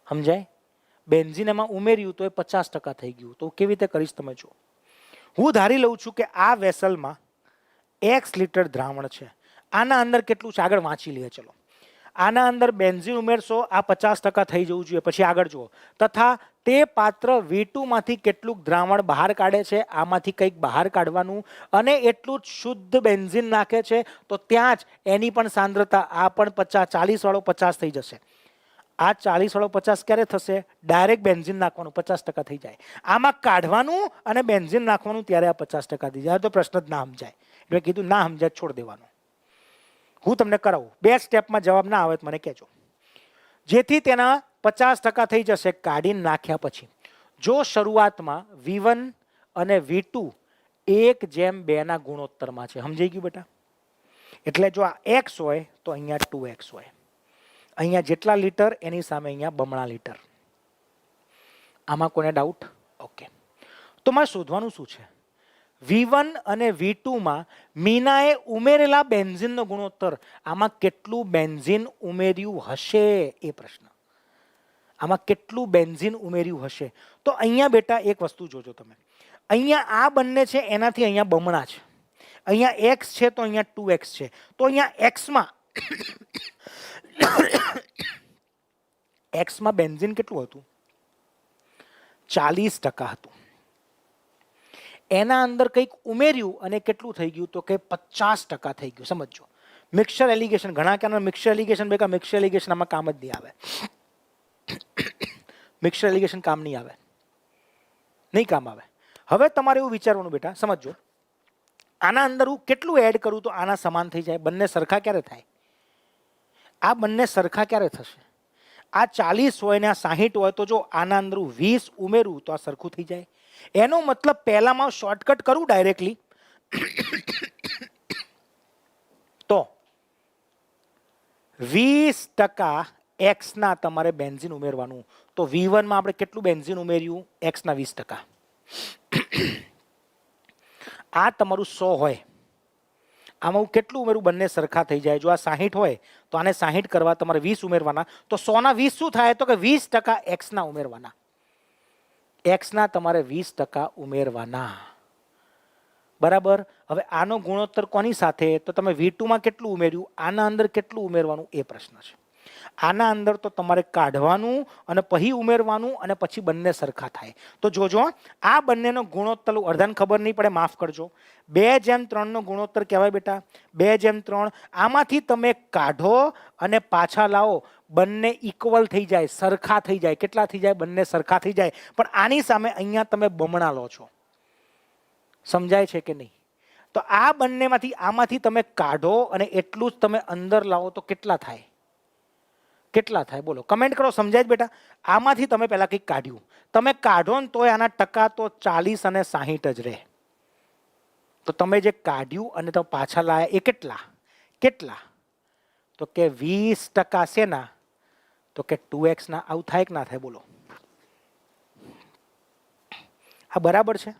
સમજાય? બેન્ઝીન એમાં ઉમેર્યું તો એ 50% થઈ ગયું. તો કેવી રીતે કરીશ તમે જો. હું ધારી લઉં છું કે આ વેસલમાં X લીટર દ્રાવણ છે. આના અંદર કેટલું છે આગળ વાંચી લઈએ ચલો. આના અંદર બેન્ઝીન ઉમેરશો, આ 50% થઈ જવું જોઈએ. પછી આગળ જુઓ, તથા તે પાત્ર V2 માંથી કેટલુંક દ્રાવણ બહાર કાઢે છે, આમાંથી કંઈક બહાર કાઢવાનું, અને એટલું જ શુદ્ધ બેન્ઝીન નાખે છે, તો ત્યાં જ એની પણ સાંદ્રતા, આ પણ 40 વાળો 50 થઈ જશે. આ 40 વાળો 50 ક્યારે થશે? ડાયરેક્ટ બેન્ઝીન નાખવાનું 50% થઈ જાય. આમાં કાઢવાનું અને બેન્ઝીન નાખવાનું, ત્યારે આ 50% થઈ જાય. તો પ્રશ્ન જ ના સમજાય, એટલે કીધું ના સમજાય છોડ દેવાનું. હું તમને કરાવું, 2 સ્ટેપમાં જવાબ ના આવે તો મને કહેજો. જેથી તેના 50% થઈ જશે કાઢીને નાખ્યા પછી. જો શરૂઆતમાં V1 અને V2 1:2 ના ગુણોત્તરમાં છે. સમજાઈ ગયું બેટા? એટલે જો આ X હોય તો અહીંયા 2X હોય. અહીંયા જેટલા લીટર એની સામે અહીંયા બમણા લીટર. આમાં કોને ડાઉટ? ઓકે. તો મારે શોધવાનું શું છે? V1 અને V2 માં મીનાએ ઉમેરેલા બેન્ઝીનનો ગુણોત્તર. આમાં કેટલું બેન્ઝીન ઉમેર્યું હશે એ પ્રશ્ન. આમાં કેટલું બેન્ઝીન ઉમેર્યું હશે? તો અહીંયા બેટા એક વસ્તુ જોજો તમે. અહીંયા આ બંને છે એનાથી અહીંયા બમણા છે. અહીંયા X છે તો અહીંયા 2X છે. તો અહીંયા X માં બેન્ઝીન કેટલું હતું? 40% હતું. એના અંદર કંઈક ઉમેર્યું અને કેટલું થઈ ગયું? તો કે 50% થઈ ગયું. સમજો, મિક્સચર એલિગેશન, ઘણા કે મિક્સચર એલિગેશન બેકા મિક્સચર એલિગેશન આમાં કામ જ નહીં આવે. મિક્સચર એલિગેશન કામ નહીં આવે, નહીં કામ આવે. હવે તમારે એવું વિચારવાનું બેટા, સમજો, આના અંદર હું કેટલું એડ કરું તો આના સમાન થઈ જાય? બંને સરખા ક્યારે થાય? આ બંને સરખા ક્યારે થશે? આ 40 હોય ને આ 60 હોય, તો જો આના અંદર 20 ઉમેરું તો આ સરખું થઈ જાય. એનો મતલબ પહેલામાં શોર્ટકટ કરું ડાયરેક્ટલી તો 20% X ના તમારે બેન્ઝીન ઉમેરવાનું. તો V1 માં આપણે કેટલું બેન્ઝીન ઉમેર્યું? X ના 20%. આ તમારું 100 હોય, આમાં હું કેટલું ઉમેરું? બંને સરખા થઈ જાય. જો આ 60 હોય તો આને 60 કરવા તમારે 20 ઉમેરવાના. તો 100 ના 20 શું થાય? તો કે 20% X ના ઉમેરવાના. X ના તમારે 20% ઉમેરવાના. બરાબર? હવે આનો ગુણોત્તર કોની સાથે? તો તમે V2 માં કેટલું ઉમેર્યું, આના અંદર કેટલું ઉમેરવાનું એ પ્રશ્ન છે. આના અંદર તો તમારે કાઢવાનું અને પછી ઉમેરવાનું અને પછી બંને સરખા થાય. તો જોજો આ બંનેનો ગુણોત્તર અડધાને ખબર નહીં પડે, માફ કરજો. 2:3 નો ગુણોત્તર કહેવાય બેટા, 2:3. આમાંથી તમે કાઢો અને પાછા લાવો, બંને ઇક્વલ થઈ જાય, સરખા થઈ જાય. કેટલા થઈ જાય? બંને સરખા થઈ જાય. પણ આની સામે અહીંયા તમે બમણા લો છો. સમજાય છે કે નહીં? તો આ બંનેમાંથી આમાંથી તમે કાઢો અને એટલું જ તમે અંદર લાવો તો કેટલા થાય? કેટલા થાય બોલો? કમેન્ટ કરો. સમજાય જ બેટા? આમાંથી તમે પહેલા કંઈક કાઢ્યું, તમે કાઢો ને તોય આના ટકા તો 40 અને 60 જ રહે. તો તમે જે કાઢ્યું અને તમે પાછા લાયા એ કેટલા? કેટલા? તો કે 20% શેના? તો કે 2x ના. આવું થાય કે ના થાય બોલો? હા બરાબર છે?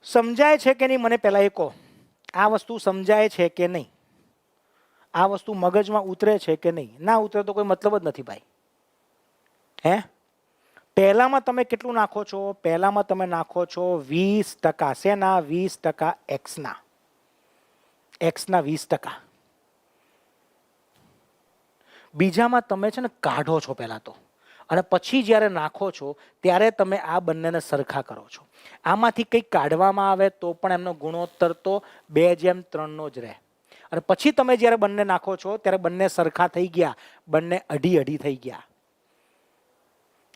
સમજાય છે કે નહીં મને પહેલા એ કહો. આ વસ્તુ સમજાય છે કે નહીં? આ વસ્તુ મગજમાં ઉતરે છે કે નહીં? ના ઉતરે તો કોઈ મતલબ જ નથી ભાઈ. હે? પહેલામાં તમે કેટલું નાખો છો? પહેલામાં તમે નાખો છો 20%. શેના? 20% એક્સના. એક્સના 20%. બીજામાં તમે છે ને કાઢો છો પહેલા તો, અને પછી જ્યારે નાખો છો ત્યારે તમે આ બંનેને સરખા કરો છો. આમાંથી કંઈક કાઢવામાં આવે તો પણ એમનો ગુણોત્તર તો 2:3 નો જ રહે. અને પછી તમે જ્યારે બંને નાખો છો ત્યારે બંને સરખા થઈ ગયા, બંને અઢી અઢી થઈ ગયા.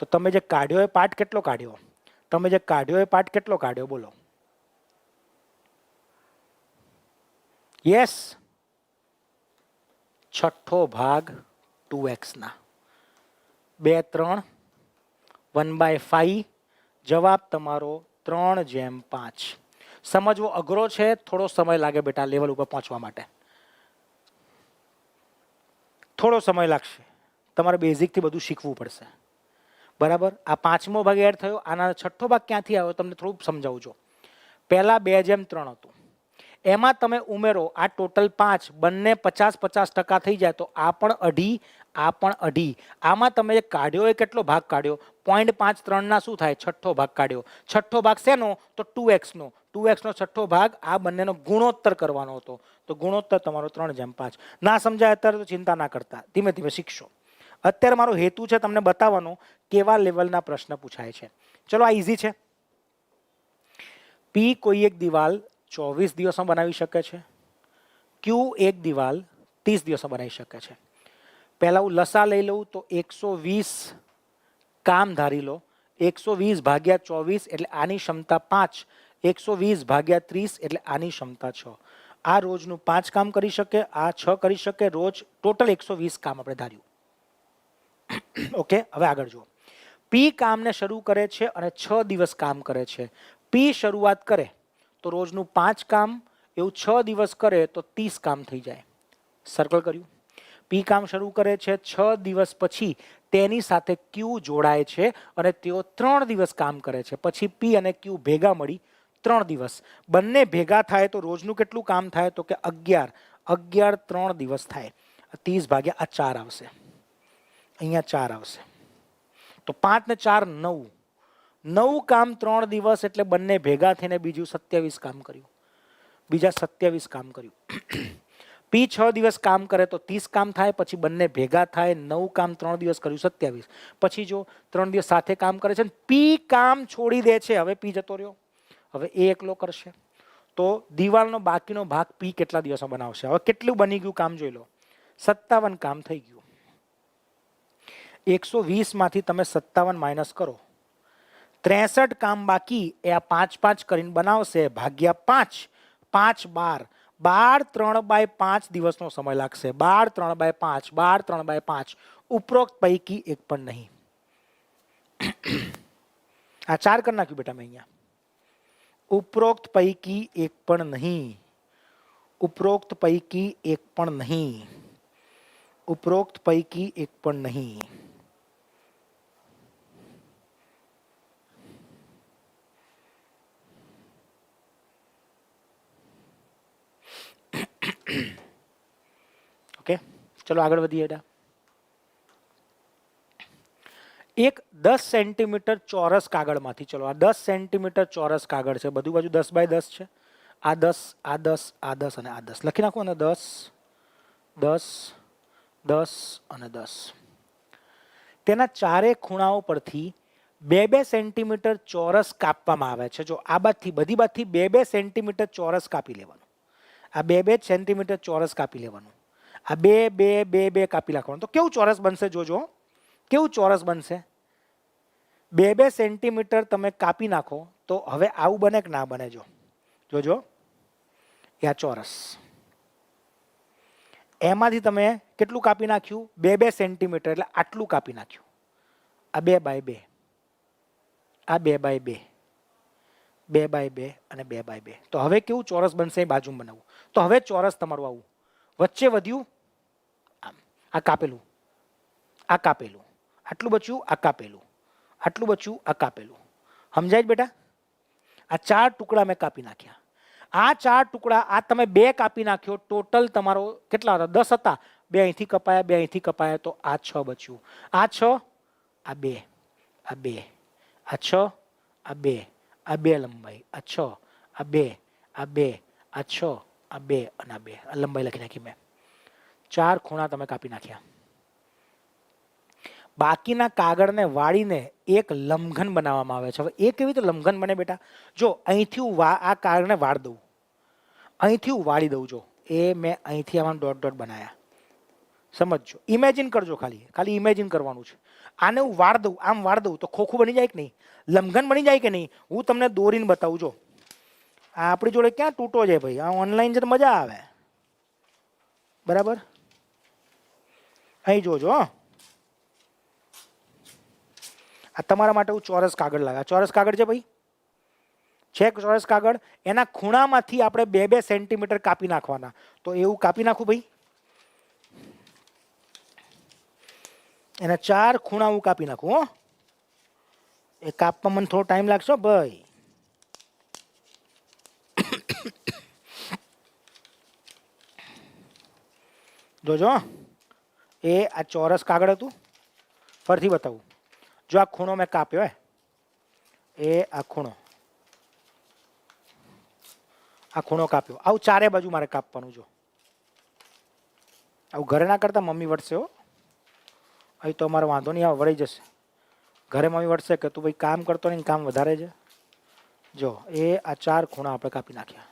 તો તમે જે કાઢ્યો એ પાર્ટ કેટલો કાઢ્યો? તમે જે કાઢ્યો એ પાર્ટ કેટલો કાઢ્યો બોલો? યસ, છઠ્ઠો ભાગ 2x ના. 2:3 1/5. જવાબ તમારો 3/5. સમજવો અઘરો છે, થોડો સમય લાગે બેટા લેવલ ઉપર પહોંચવા માટે. થોડો સમય લાગશે, તમારે બેઝિકથી બધું શીખવું પડશે. બરાબર? આ 5મો ભાગ એડ થયો, આના છઠ્ઠો ભાગ ક્યાંથી આવ્યો તમને થોડુંક સમજાવું છું. પહેલા 2:3 હતું, એમાં તમે ઉમેરો આ ટોટલ 5, બંને 50-50% થઈ જાય તો આ પણ અઢી, આ પણ અઢી. આમાં તમે જે કાઢ્યો એ કેટલો ભાગ કાઢ્યો? 0.53 ના શું થાય? છઠ્ઠો ભાગ કાઢ્યો. છઠ્ઠો ભાગ શેનો? તો 2x નો. 2x નો છઠ્ઠો ભાગ આ બંનેનો ગુણોત્તર કરવાનો હતો. તો ગુણોત્તર તમારો 3/5. ના સમજાય અત્યારે તો ચિંતા ના કરતા, ધીમે ધીમે શીખશો. અત્યારે મારો હેતુ છે તમને બતાવવાનો કેવા લેવલના પ્રશ્ન પૂછાય છે. ચલો આ ઈઝી છે. પી કોઈ એક દિવાલ 24 દિવસમાં બનાવી શકે છે. ક્યુ એક દિવાલ 30 દિવસમાં બનાવી શકે છે. પહેલા હું લસા લઈ લઉં તો 120 કામ ધારી લો. 120 ભાગ્યા 24 એટલે આની ક્ષમતા 5. 120 ભાગ્યા 30 એટલે આની ક્ષમતા 6. આ રોજનું 5 કામ કરી શકે, આ 6 કરી શકે. રોજ ટોટલ 120 કામ આપણે ધાર્યું. ઓકે, હવે આગળ જુઓ. પી કામને શરૂ કરે છે અને 6 દિવસ કામ કરે છે. પી શરૂઆત કરે તો રોજનું 5 કામ, એવું 6 દિવસ કરે તો 30 કામ થઈ જાય. સર્કલ કર્યું. પી કામ શરૂ કરે છે, 6 દિવસ પછી તેની સાથે ક્યુ જોડાય છે અને તેઓ 3 દિવસ કામ કરે છે. પછી પી અને ક્યુ ભેગા મળી 3 દિવસ. બંને ભેગા થાય તો રોજનું કેટલું કામ થાય? તો કે 11. 11 3 દિવસ થાય. 30 ભાગ્યા આ 4 આવશે, અહીંયા 4 આવશે. તો 5 ને 4 9. 9 કામ 3 દિવસ એટલે બંને ભેગા થઈને બીજું 27 કામ કર્યું. બીજા 27 કામ કર્યું. પી 6 દિવસ કામ કરે તો 30 કામ થાય. પછી બંને ભેગા થાય, 9 કામ 3 દિવસ કર્યું 27. પછી જો 3 દિવસ સાથે કામ કરે છે, પી કામ છોડી દે છે. હવે પી જતો રહ્યો, હવે એ એકલો કરશે. તો દિવાલનો બાકીનો ભાગ પી કેટલા દિવસમાં બનાવશે? હવે કેટલું બની ગયું કામ જોઈ લો. 57 કામ થઈ ગયું. 120 માંથી તમે 57 માઇનસ કરો, 63 કામ બાકી એ આ 5-5 કરીને બનાવશે. ભાગ્યા 5, 5 12. 12 3/5 દિવસનો સમય લાગશે. 12 3/5, 12 3/5. ઉપરોક્ત પૈકી એક પણ નહીં. આ 4 કરી નાખ્યું બેટા મેં અહીંયા. ઉપરોક્ત પૈકી એક પણ નહીં. ઉપરોક્ત પૈકી એક પણ નહીં. ઉપરોક્ત પૈકી એક પણ નહીં. ઓકે, ચલો આગળ વધીએ. એક 10 સેન્ટીમીટર ચોરસ કાગળમાંથી, ચલો આ 10 સેન્ટીમીટર ચોરસ કાગળ છે, બધું બાજુ 10x10 છે. આ 10, આ 10, આ 10 અને આ 10 લખી નાખો. અને 10 10 10 અને 10. તેના ચારે ખૂણાઓ પરથી 2-2 સેન્ટીમીટર ચોરસ કાપવામાં આવે છે. જો આ બાજુથી બધી બાજુથી 2-2 સેન્ટીમીટર ચોરસ કાપી લેવાનું. આ 2-2 સેન્ટીમીટર ચોરસ કાપી લેવાનું. આ 2-2 કાપી નાખવાનું. તો કેવું ચોરસ બનશે જોજો. કેવું ચોરસ બનશે? 2-2 સેન્ટીમીટર તમે કાપી નાખો તો હવે આવું બને કે ના બને? જોજો આ ચોરસ. એમાંથી તમે કેટલું કાપી નાખ્યું? 2-2 સેન્ટીમીટર એટલે આટલું કાપી નાખ્યું. આ 2x2, આ 2x2, 2x2 અને 2x2. તો હવે કેવું ચોરસ બનશે? એ બાજુ બનાવવું. તો હવે ચોરસ તમારું આવું વચ્ચે વધ્યું, આમ આ કાપેલું, આ કાપેલું, આટલું બચ્યું, આ કાપેલું, આટલું બચ્યું, આ કાપેલું. સમજાય જ બેટા? આ 4 ટુકડા મેં કાપી નાખ્યા. આ 4 ટુકડા, આ તમે 2 કાપી નાખ્યો. ટોટલ તમારો કેટલા હતા? 10 હતા. 2 અહીંથી કપાયા, 2 અહીંથી કપાયા, તો આ 6 બચ્યું. આ 6, આ 2, આ 2, આ 6, આ 2, આ 2 લંબાઈ, આ 6, આ 2, આ 2, આ 6, આ 2 અને આ 2. આ લંબાઈ લખી નાખી મેં. 4 ખૂણા તમે કાપી નાખ્યા. બાકીના કાગળને વાળીને એક લંબઘન બનાવવામાં આવે છે. હવે એ કેવી રીતે લંબઘન બને બેટા? જો અહીંથી હું આ કાગળને વાળ દઉં, અહીંથી હું વાળી દઉં. જો એ મેં અહીંથી આમાં ડોટ ડોટ બનાવ્યા. સમજજો, ઇમેજિન કરજો. ખાલી ઇમેજિન કરવાનું છે. આને હું વાળ દઉં, આમ વાળ દઉં તો ખોખું બની જાય કે નહીં? લંબઘન બની જાય કે નહીં? હું તમને દોરીને બતાવું. જો આ આપણી જોડે ક્યાં તૂટો છે ભાઈ? આ ઓનલાઈન છે તો મજા આવે. બરાબર? અહીં જોજો. આ તમારા માટે હું ચોરસ કાગળ લાવ્યા. ચોરસ કાગળ છે ભાઈ? છે ચોરસ કાગળ. એના ખૂણામાંથી આપણે 2-2 સેન્ટીમીટર કાપી નાખવાના. તો એવું કાપી નાખું ભાઈ. એના 4 ખૂણા હું કાપી નાખું. હો, એ કાપવા મને થોડો ટાઈમ લાગશે ભાઈ. જોજો, એ આ ચોરસ કાગળ હતું. ફરીથી બતાવું. જો આ ખૂણો મેં કાપ્યો હે, એ આ ખૂણો કાપ્યો. આવું ચારે બાજુ મારે કાપવાનું. જો આવું ઘરે ના કરતા, મમ્મી વળશે. હો, અહીં તો અમારે વાંધો નહીં આવે, વળી જશે. ઘરે મમ્મી વળશે કે તું ભાઈ કામ કરતો નહીં, કામ વધારે છે. જો એ આ 4 ખૂણા આપણે કાપી નાખ્યા.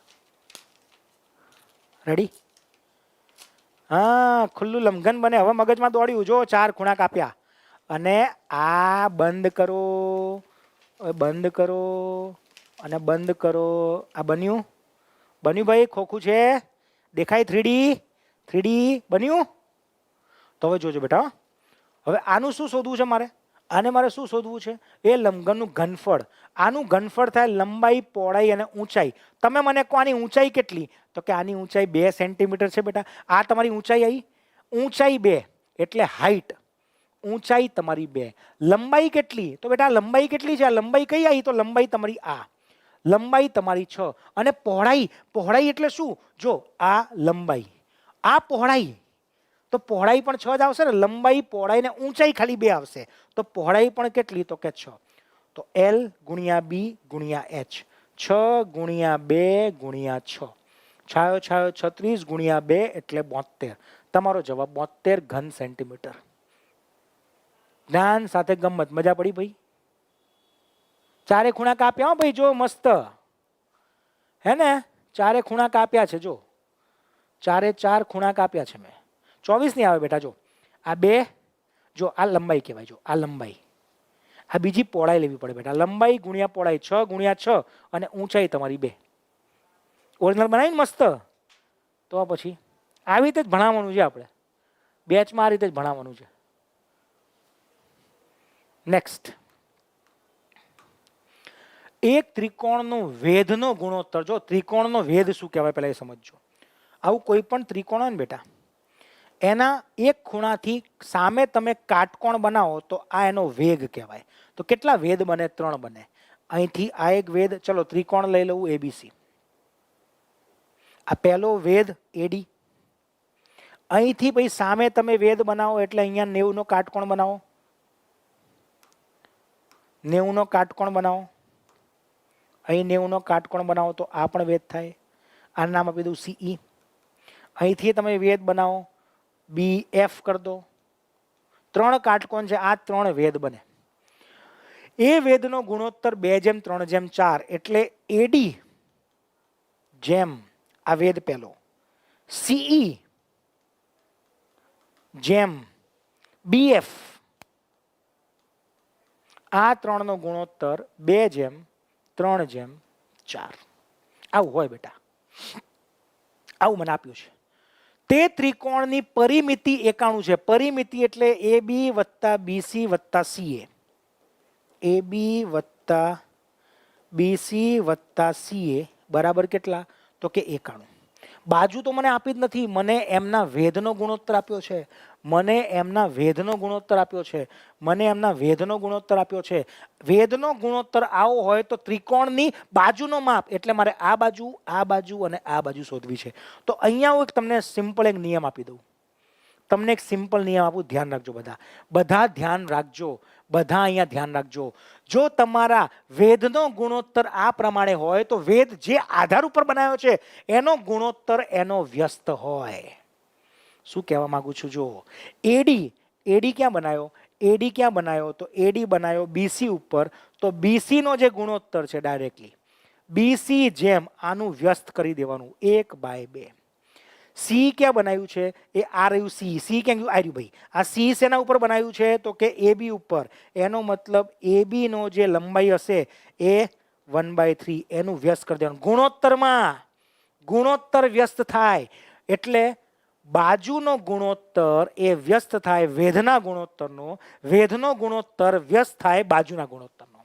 રેડી? હા, ખુલ્લું લંબઘન બને. હવે મગજમાં દોડ્યું. જો 4 ખૂણા કાપ્યા અને આ બંધ કરો, બંધ કરો અને બંધ કરો. આ બન્યું ભાઈ? ખોખું છે? દેખાય? 3D બન્યું? તો હવે જોજો બેટા. હવે આનું શું શોધવું છે મારે? આને મારે શું શોધવું છે? એ લંબઘનનું ઘનફળ. આનું ઘનફળ થાય લંબાઈ, પહોળાઈ અને ઊંચાઈ. તમે મને કહો આની ઊંચાઈ કેટલી? તો કે આની ઊંચાઈ 2 સેન્ટીમીટર છે બેટા. આ તમારી ઊંચાઈ આવી. ઊંચાઈ 2 એટલે હાઈટ. ઊંચાઈ તમારી 2. લંબાઈ કેટલી? તો બેટા લંબાઈ કેટલી છે? આ લંબાઈ કઈ આવી? તો લંબાઈ તમારી આ. લંબાઈ તમારી 6. અને પહોળાઈ એટલે શું? જો આ લંબાઈ, આ પહોળાઈ. તો પહોળાઈ પણ 6 જ આવશે ને. લંબાઈ, પહોળાઈ ને ઊંચાઈ ખાલી 2 આવશે. તો પહોળાઈ પણ કેટલી? તો કે 6. તો L ગુણ્યા B ગુણ્યા H. 6 ગુણ્યા 2 ગુણ્યા 6. છાયો 36 ગુણ્યા 2 એટલે 72. તમારો જવાબ 72 ઘન સેન્ટીમીટર. જ્ઞાન સાથે ગમત. મજા પડી ભાઈ? 4 ખૂણા કાપ્યા ભાઈ. જો મસ્ત હે ને? 4 ખૂણા કાપ્યા છે. જો 4 ખૂણા કાપ્યા છે મેં. 24 નહીં આવે બેટા. જો આ 2, જો આ લંબાઈ કહેવાય. જો આ લંબાઈ. આ બીજી પહોળાઈ લેવી પડે બેટા. લંબાઈ ગુણ્યા પહોળાઈ 6 ગુણ્યા 6 અને ઊંચાઈ તમારી 2. ઓરિજિનલ બનાવીને મસ્ત. તો પછી આવી રીતે જ ભણાવવાનું છે આપણે. બેચમાં આ રીતે જ ભણાવવાનું છે. નેક્સ્ટ, એક ત્રિકોણનો વેધનો ગુણોત્તર. જો ત્રિકોણનો વેધ શું કહેવાય પહેલા એ સમજજો. આવું કોઈ પણ ત્રિકોણ હોય ને બેટા, એના એક ખૂણાથી સામે તમે કાટકોણ બનાવો તો આ એનો વેગ કહેવાય. તો કેટલા વેધ બને? 3 બને. અહીંથી આ એક વેધ. ચલો ત્રિકોણ લઈ લઉં ABC. આ પહેલો વેધ AD. અહીંથી પછી સામે તમે વેધ બનાવો એટલે અહીંયા 90 નો કાટકોણ બનાવો. 90 નો કાટકોણ બનાવો. અહીં 90 નો કાટકોણ બનાવો તો આ પણ વેધ થાય. આનું નામ આપી દઉં CE. અહીંથી તમે વેધ બનાવો BF કરી દો. 3 કાટકોણ છે, આ 3 વેધ બને. એ વેધનો ગુણોત્તર 2:3:4 એટલે AD જેમ આ વેધ પહેલો, CE જેમ BF, આ 3 નો ગુણોત્તર 2:3:4. આવું હોય બેટા, આવું મને આપ્યું છે. તે ત્રિકોણની પરિમિતિ 91 છે. પરિમિતિ એટલે AB વત્તા BC વત્તા CA. AB વત્તા BC વત્તા CA બરાબર કેટલા? તો કે 91. બાજુ તો મને આપી જ નથી, મને એમના વેધનો ગુણોત્તર આપ્યો છે. મને એમના વેધનો ગુણોત્તર આપ્યો છે. મને એમના વેધનો ગુણોત્તર આપ્યો છે. વેધનો ગુણોત્તર આવો હોય તો ત્રિકોણની બાજુનો માપ એટલે મારે આ બાજુ અને આ બાજુ શોધવી છે. તો અહીંયા હું તમને સિમ્પલ એક નિયમ આપી દઉં. તમને એક સિમ્પલ નિયમ આપું, ધ્યાન રાખજો બધા ધ્યાન રાખજો. બધા અહીંયા ધ્યાન રાખજો. જો તમારા વેધનો ગુણોત્તર આ પ્રમાણે હોય તો વેધ જે આધાર ઉપર બનાવ્યો છે એનો ગુણોત્તર એનો વ્યસ્ત હોય. શું કહેવા માંગુ છું? જો AD ક્યાં બનાવ્યો? AD ક્યાં બનાવ્યો? તો AD બનાવ્યો BC ઉપર. તો BC નો જે ગુણોત્તર છે ડાયરેક્ટલી BC જેમ આનું વ્યસ્ત કરી દેવાનું 1/2. C ક્યાં બનાવ્યું છે? એ આ રહ્યું C. C ક્યાં ગયું? આ રહ્યું ભાઈ. આ C શેના ઉપર બનાવ્યું છે? તો કે AB ઉપર. એનો મતલબ AB નો જે લંબાઈ હશે એ 1/3 એનું વ્યસ્ત કરી દેવાનું. ગુણોત્તરમાં ગુણોત્તર વ્યસ્ત થાય એટલે બાજુનો ગુણોત્તર એ વ્યસ્ત થાય વેધના ગુણોત્તરનો, વેધનો ગુણોત્તર વ્યસ્ત થાય બાજુના ગુણોત્તરનો.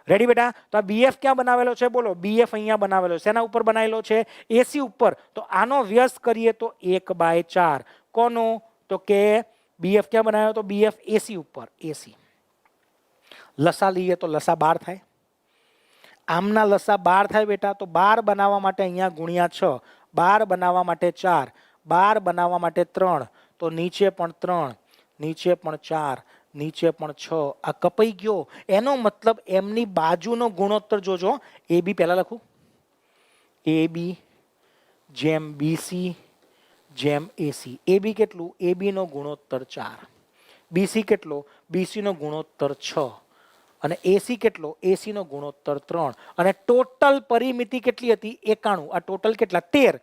રેડી બેટા? તો આ BF ક્યાં બનાવેલો છે? બોલો. BF અહીંયા બનાવેલો છે. શેના ઉપર બનાવેલો છે? AC ઉપર. તો આનો વ્યસ્ત કરીએ તો 1/4. કોનો? તો કે BF ક્યાં બનાવ્યો? તો BF AC ઉપર. AC લસા લઈએ તો લસા 12 થાય. આમના લસા 12 થાય બેટા. તો 12 બનાવવા માટે અહીંયા ગુણ્યા 6, 12 બનાવવા માટે 4, 12 બનાવવા માટે 3, તો નીચે પણ 3, નીચે પણ 4, નીચે પણ 6. આ કપાઈ ગયો. એનો મતલબ એમની બાજુનો ગુણોત્તર જોજો. AB પહેલા લખું, AB જેમ BC જેમ AC. AB કેટલું? AB નો ગુણોત્તર 4. BC કેટલો? BC નો ગુણોત્તર 6. અને AC કેટલો? AC નો ગુણોત્તર 3. અને ટોટલ પરિમિતિ કેટલી હતી? 91. આ ટોટલ કેટલા? 13.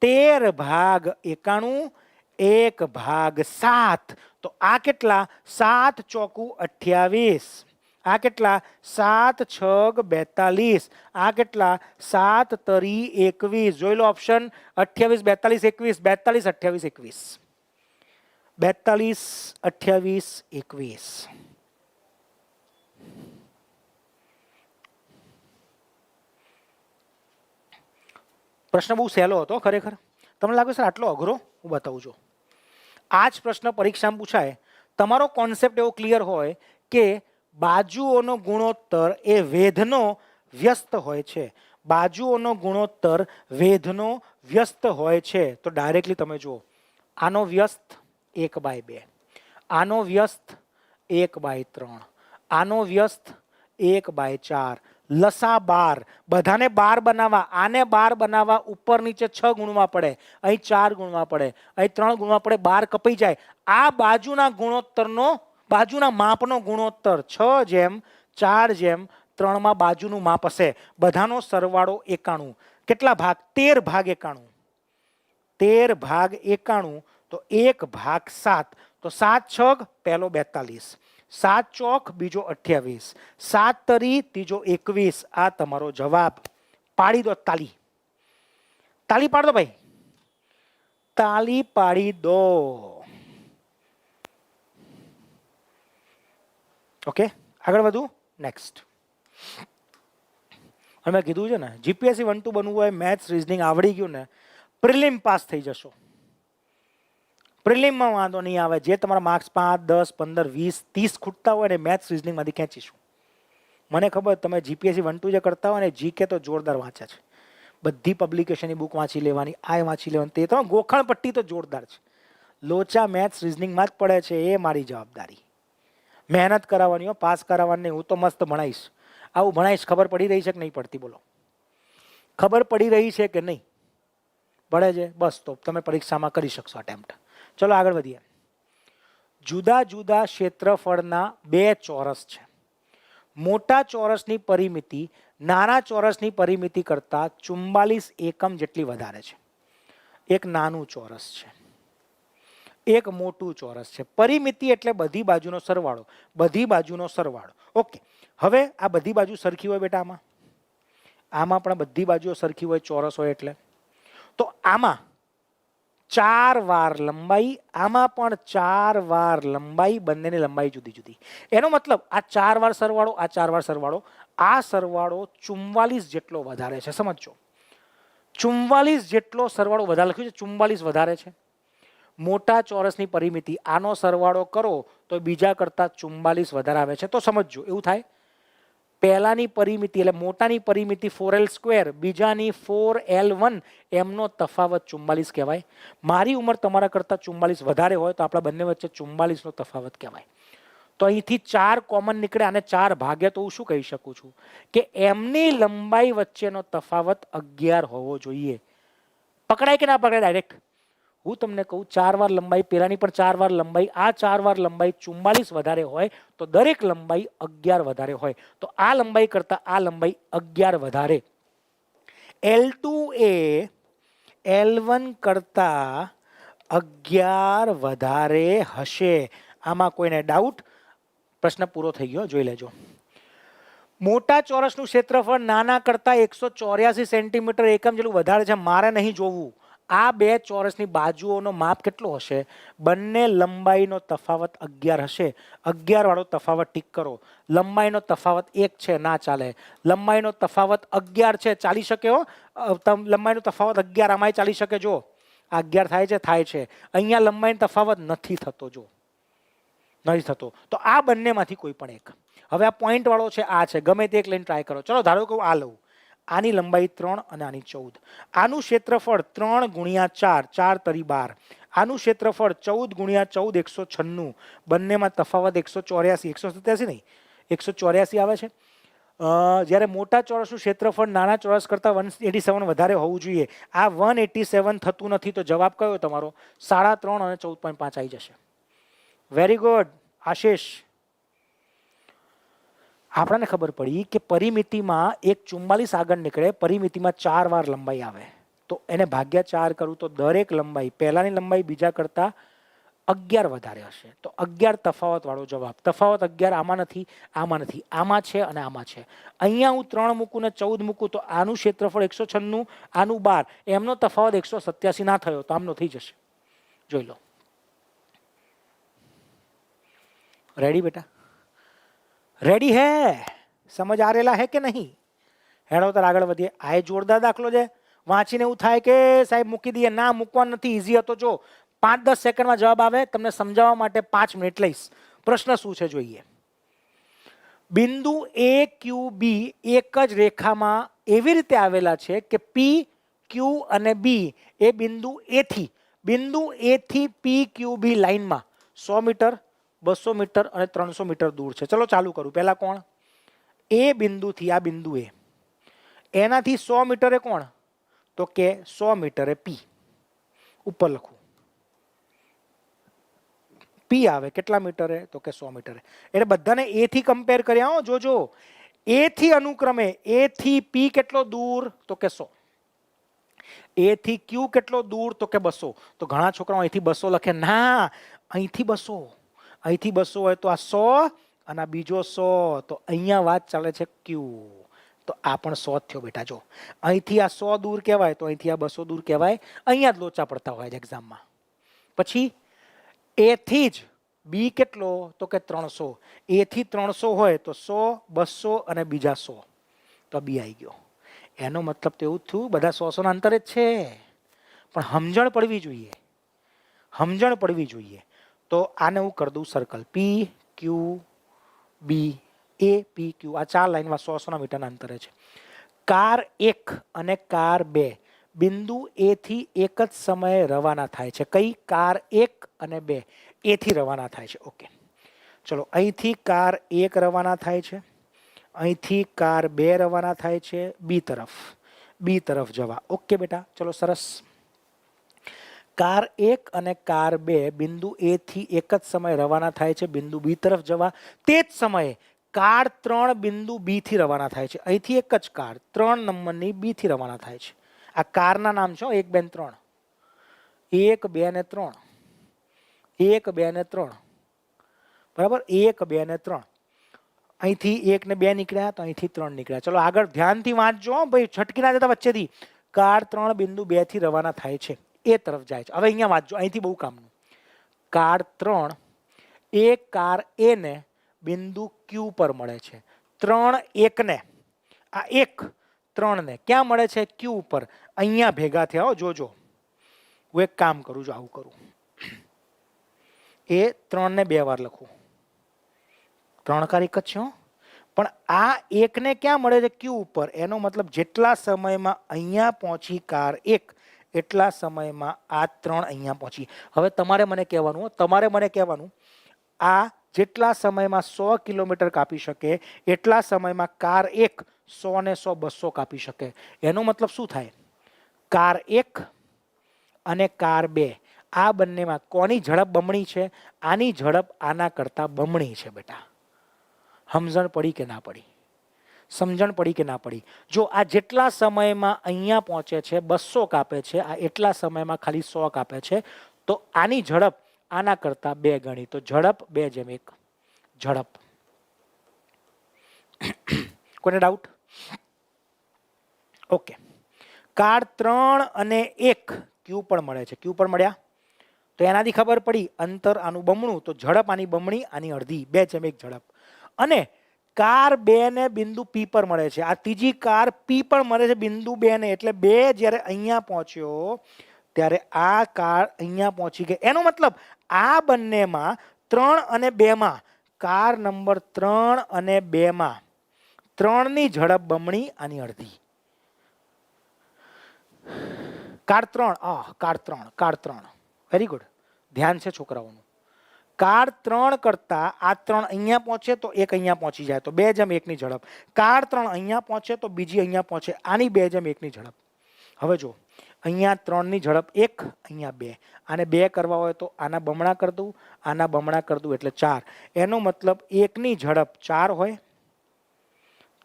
13 ભાગ 91 1/7. તો આ કેટલા? 7 ચોકું 28. આ કેટલા? 7 છગ 42. આ કેટલા? 7 તરી 21. જોઈ લો ઓપ્શન 28 42 21. 42 28 21. 42 28 21. પ્રશ્ન બહુ સહેલો હતો ખરેખર. તમને લાગે સર આટલો અઘરો? હું બતાવું છું. આ જ પ્રશ્ન પરીક્ષામાં પૂછાય. તમારો કોન્સેપ્ટ એવો ક્લિયર હોય કે બાજુઓનો ગુણોત્તર એ વેધનો વ્યસ્ત હોય છે. બાજુઓનો ગુણોત્તર વેધનો વ્યસ્ત હોય છે. તો ડાયરેક્ટલી તમે જુઓ, આનો વ્યસ્ત 1/2, આનો વ્યસ્ત 1/3, આનો વ્યસ્ત 1/4. લસા 12. બધાને 12 બનાવવા, આને 12 બનાવવા ઉપર નીચે 6 ગુણવા પડે, અહીં 4 ગુણવા પડે, અહીં 3 ગુણવા પડે, 12 કપાઈ જાય. આ બાજુના ગુણોત્તરનો, બાજુના માપનો ગુણોત્તર 6:4:3 માં બાજુનું માપ હશે. બધાનો સરવાળો 91. કેટલા ભાગ? 13 ભાગ 91. 13 ભાગ 91 તો 1/7. તો 7 છગ પહેલો 42, 7 ચોક બીજો 28, 7 તરી ત્રીજો 21. આ તમારો જવાબ. પાડી દો તાલી. તાલી પાડ દો ભાઈ. તાલી પાડી દો. ઓકે, આગળ વધુ. નેક્સ્ટ. અને મેં કીધું છે ને, જીપીએસસી 1-2 બનવું હોય, મેથ્સ રીઝનિંગ આવડી ગયું ને, પ્રિલિમ પાસ થઈ જશો. પ્રિલિમમાં વાંધો નહીં આવે. જે તમારા માર્ક્સ 5, 10, 15, 20, 30 ખૂટતા હોય ને મેથ્સ રીઝનિંગમાંથી ખેંચીશું. મને ખબર તમે જીપીએસસી 1-2 જે કરતા હોય ને, જીકે તો જોરદાર વાંચ્યા છે. બધી પબ્લિકેશનની બુક વાંચી લેવાની, આ વાંચી લેવાની. તે તો ગોખણ પટ્ટી તો જોરદાર છે. લોચા મેથ્સ રીઝનિંગમાં જ પડે છે. એ મારી જવાબદારી. મહેનત કરાવવાની હો, પાસ કરાવવાની નહીં. હું તો મસ્ત ભણાવીશ. આવું ભણાવીશ. ખબર પડી રહી છે કે નહીં પડતી? બોલો. ખબર પડી રહી છે કે નહીં? પડે છે? બસ તો તમે પરીક્ષામાં કરી શકશો અટેમ્પ્ટ. ચલો આગળ વધીએ. જુદા જુદા ક્ષેત્રફળના બે ચોરસ છે. મોટા ચોરસની પરિમિતિ નાના ચોરસની પરિમિતિ કરતા 44 એકમ જેટલી વધારે છે. એક નાનું ચોરસ છે, એક મોટું ચોરસ છે. પરિમિતિ એટલે બધી બાજુનો સરવાળો, બધી બાજુનો સરવાળો. ઓકે, હવે આ બધી બાજુ સરખી હોય બેટા, આમાં પણ બધી બાજુઓ સરખી હોય, ચોરસ હોય એટલે. તો આમાં 4 વાર લંબાઈ, આમાં પણ 4 વાર લંબાઈ, બંનેની લંબાઈ જુદી જુદી. એનો મતલબ આ 4 વાર સરવાળો, આ 4 વાર સરવાળો, આ સરવાળો 44 જેટલો વધારે છે. સમજો, 44 જેટલો સરવાળો વધારે લખ્યું છે, 44 વધારે છે. મોટા ચોરસની પરિમિતિ, આનો સરવાળો કરો તો બીજા કરતા 44 વધારે આવે છે. તો સમજો એવું થાય, પહેલાની પરિમિતિ એટલે મોટાની પરિમિતિ 4l², બીજાની 4l1, એમનો તફાવત 44 કહેવાય. મારી ઉંમર તમારા કરતા 44 વધારે હોય તો આપણા બંને વચ્ચે 44 નો તફાવત કહેવાય. તો અહીંથી 4 કોમન નીકળે, અને 4 ભાગ્યા તો હું શું કહી શકું છું કે એમની લંબાઈ વચ્ચેનો તફાવત 11 હોવો જોઈએ. પકડાય કે ના પકડાય? ડાયરેક્ટ હું તમને કહું, 4 વાર લંબાઈ, પેલાની પણ 4 વાર લંબાઈ, આ 4 વાર લંબાઈ 44 વધારે હોય તો દરેક લંબાઈ 11 વધારે હોય. તો આ લંબાઈ કરતા આ લંબાઈ 11 વધારે. L2 એ L1 કરતા 11 વધારે હશે. આમાં કોઈને ડાઉટ? પ્રશ્ન પૂરો થઈ ગયો, જોઈ લેજો. મોટા ચોરસનું ક્ષેત્રફળ નાના કરતા 184 સેન્ટીમીટર એકમ જેટલું વધારે છે. મારે નહીં જોવું. આ બે ચોરસની બાજુઓનો માપ કેટલો હશે? બંને લંબાઈનો તફાવત 11 હશે. 11 વાળો તફાવત ટીક કરો. લંબાઈનો તફાવત 1 છે, ના ચાલે. લંબાઈનો તફાવત 11 છે, ચાલી શકે હો. લંબાઈનો તફાવત 11 આમાંય ચાલી શકે. જો આ 11 થાય છે, થાય છે. અહીંયા લંબાઈનો તફાવત નથી થતો, જો નથી થતો. તો આ બંનેમાંથી કોઈ પણ એક. હવે આ પોઈન્ટ વાળો છે, આ છે, ગમે તે એક લઈને ટ્રાય કરો. ચલો ધારો કે હું આ લઉં, આની લંબાઈ 3 અને આની 14. આનું ક્ષેત્રફળ 3 ગુણ્યા 4, 4 તરી 12. આનું ક્ષેત્રફળ 14 ગુણ્યા 14, 196. બંનેમાં તફાવત 184, 187 નહીં, 184 આવે છે. જ્યારે મોટા ચોરસનું ક્ષેત્રફળ નાના ચોરસ કરતા 187 વધારે હોવું જોઈએ. આ 187 થતું નથી. તો જવાબ કયો તમારો? 3.5 અને 14.5 આવી જશે. વેરી ગુડ આશીષ. આપણને ખબર પડી કે પરિમિતિમાં એક 44 આગળ નીકળે, પરિમિતિમાં 4 વાર લંબાઈ આવે. તો એને ભાગ્યા 4 કરું તો દરેક લંબાઈ, પહેલાની લંબાઈ બીજા કરતા 11 વધારે હશે. તો 11 તફાવત વાળો જવાબ. તફાવત 11 આમાં નથી, આમાં નથી, આમાં છે અને આમાં છે. અહીંયા હું 3 મૂકું ને 14 મૂકું તો આનું ક્ષેત્રફળ 196, આનું 12, એમનો તફાવત 187 ના થયો તો આમનો થઈ જશે. જોઈ લો. रेडी बेटा? रेडी है? समझ आ रेला है कि नहीं? हेडो तर આગળ વધીએ. આ જોરદાર દાખલો છે. વાંચીને એવું થાય કે સાહેબ મૂકી દઈએ. ના, મૂકવાનો નથી, ઈઝી હતો. જો 5-10 સેકન્ડમાં જવાબ આવે. તમને સમજાવવા માટે 5 મિનિટ લઈશ. પ્રશ્ન શું છે જોઈએ. બિંદુ A Q B એક જ રેખામાં એવી રીતે આવેલા છે કે P Q અને B એ બિંદુ A થી P Q B લાઈનમાં 100 મીટર, 200 મીટર અને 300 મીટર દૂર છે. ચલો ચાલુ કરું. પહેલા કોણ? એ બિંદુથી આ બિંદુ એ, એનાથી 100 મીટરે કોણ? તો કે 100 મીટરે P. ઉપર લખું. P આવે કેટલા મીટરે? તો કે 100 મીટરે. એટલે બધાને A થી કમ્પેર કર્યા હો. જોજો, A થી અનુક્રમે A થી P કેટલો દૂર? તો કે 100. A થી Q કેટલો દૂર? તો કે 200. તો ઘણા છોકરાઓ અહીંથી 200 લખે. ના, અહીંથી 200. અહીંથી 200 હોય તો આ 100 અને આ બીજો 100. તો અહીંયા વાત ચાલે છે Q. તો આ પણ 100 થયો બેટા. જો અહીંથી આ 100 દૂર કહેવાય તો અહીંથી આ 200 દૂર કહેવાય. અહીંયા જ લોચા પડતા હોય એક્ઝામમાં. પછી A થી જ B કેટલો? તો કે 300. A થી 300 હોય તો 100, 200 અને બીજા 100. તો B આવી ગયો. એનો મતલબ તો એવું થયું બધા 100 ના અંતરે જ છે. પણ સમજણ પડવી જોઈએ. સમજણ પડવી જોઈએ. તો આને હું કરી દઉં circle. P Q B A P Q આ 4 લાઈનમાં 100 મીટરના અંતરે છે. કાર 1 અને કાર 2 બિંદુ A થી એક જ સમયે રવાના થાય છે. કઈ? કાર 1 અને 2 A થી રવાના થાય છે. ઓકે, ચલો અહીંથી કાર 1 રવાના થાય છે, અહીંથી કાર 2 રવાના થાય છે B તરફ જવા. ઓકે બેટા, ચલો સરસ. કાર 1 અને કાર 2 બિંદુ A થી એક જ સમયે રવાના થાય છે બિંદુ B તરફ જવા. તે જ સમયે કાર 3 બિંદુ B થી રવાના થાય છે. અહીંથી એક જ કાર 3 નંબરની B થી રવાના થાય છે. આ કારના નામ છે 1 2 3. 1 2 ને 3. 1 2 ને 3. બરાબર, 1 2 ને 3. અહીંથી 1 ને 2 નીકળ્યા તો અહીંથી 3 નીકળ્યા. ચલો આગળ ધ્યાનથી વાંચજો ભાઈ, છટકી ના જતા વચ્ચેથી. કાર 3 બિંદુ 2 થી રવાના થાય છે, એ તરફ જાય છે. હવે અહીંયા વાંચજો, અહીંથી બહુ કામનું. કાર 3 એ કાર A ને બિંદુ Q પર મળે છે. 3 1 ને, આ 1 3 ને ક્યાં મળે છે? Q ઉપર. અહીંયા ભેગા થયા હો, જોજો. હું એક કામ કરું છું, આવું કરું. એ 3 ને 2 વાર લખું. 3 કાર 1 જ છે. પણ આ 1 ને ક્યાં મળે છે? Q ઉપર. એનો મતલબ જેટલા સમયમાં અહીંયા પહોંચી કાર 1 એટલા સમયમાં આ 3 અહીંયા પહોંચી. હવે તમારે મને કહેવાનું, આ જેટલા સમયમાં 100 કિલોમીટર કાપી શકે એટલા સમયમાં કાર 1 100 ને 100 200 કાપી શકે. એનો મતલબ શું થાય? કાર 1 અને કાર 2 આ બંનેમાં કોની ઝડપ બમણી છે? આની ઝડપ આના કરતા બમણી છે બેટા. સમજણ પડી કે ના પડી? સમજણ પડી કે ના પડી? જો આ જેટલા સમયમાં અહીંયા પહોંચે છે 200 કાપે છે, આ એટલા સમયમાં ખાલી 100 કાપે છે, તો આની ઝડપ આના કરતા 2 ગણી. તો ઝડપ 2:1. ઝડપ. કોને ડાઉટ? ઓકે. કાર 3 અને 1 Q પર મળે છે. Q પર મળ્યા તો એનાથી ખબર પડી અંતર આનું બમણું, તો ઝડપ આની બમણી આની અડધી. 2:1 ઝડપ. અને કાર 2 ને બિંદુ P પર મળે છે. આ ત્રીજી કાર P પર મળે છે બિંદુ 2 ને. એટલે 2 જ્યારે અહીંયા પહોંચ્યો ત્યારે આ કાર અહીંયા પહોંચી ગઈ. એનો મતલબ આ બંનેમાં 3 અને 2 માં, કાર નંબર 3 અને 2 માં 3 ની ઝડપ બમણી આની અડધી. Car 3 very good. ધ્યાન છે છોકરાઓનું. કાર 3 કરતા આ 3 અહીંયા પહોંચે તો એક અહીંયા પહોંચી જાય, તો 2:1 ની ઝડપ. કાર 3 અહીંયા પહોંચે તો બીજી અહીંયા પહોંચે, આની 2:1 ની ઝડપ. હવે જો અહીંયા 3 ની ઝડપ 1, અહીંયા 2. આને 2 કરવા હોય તો આના બમણા કરી દઉં, આના બમણા કરી દઉં એટલે 4. એનો મતલબ 1 ની ઝડપ 4 હોય,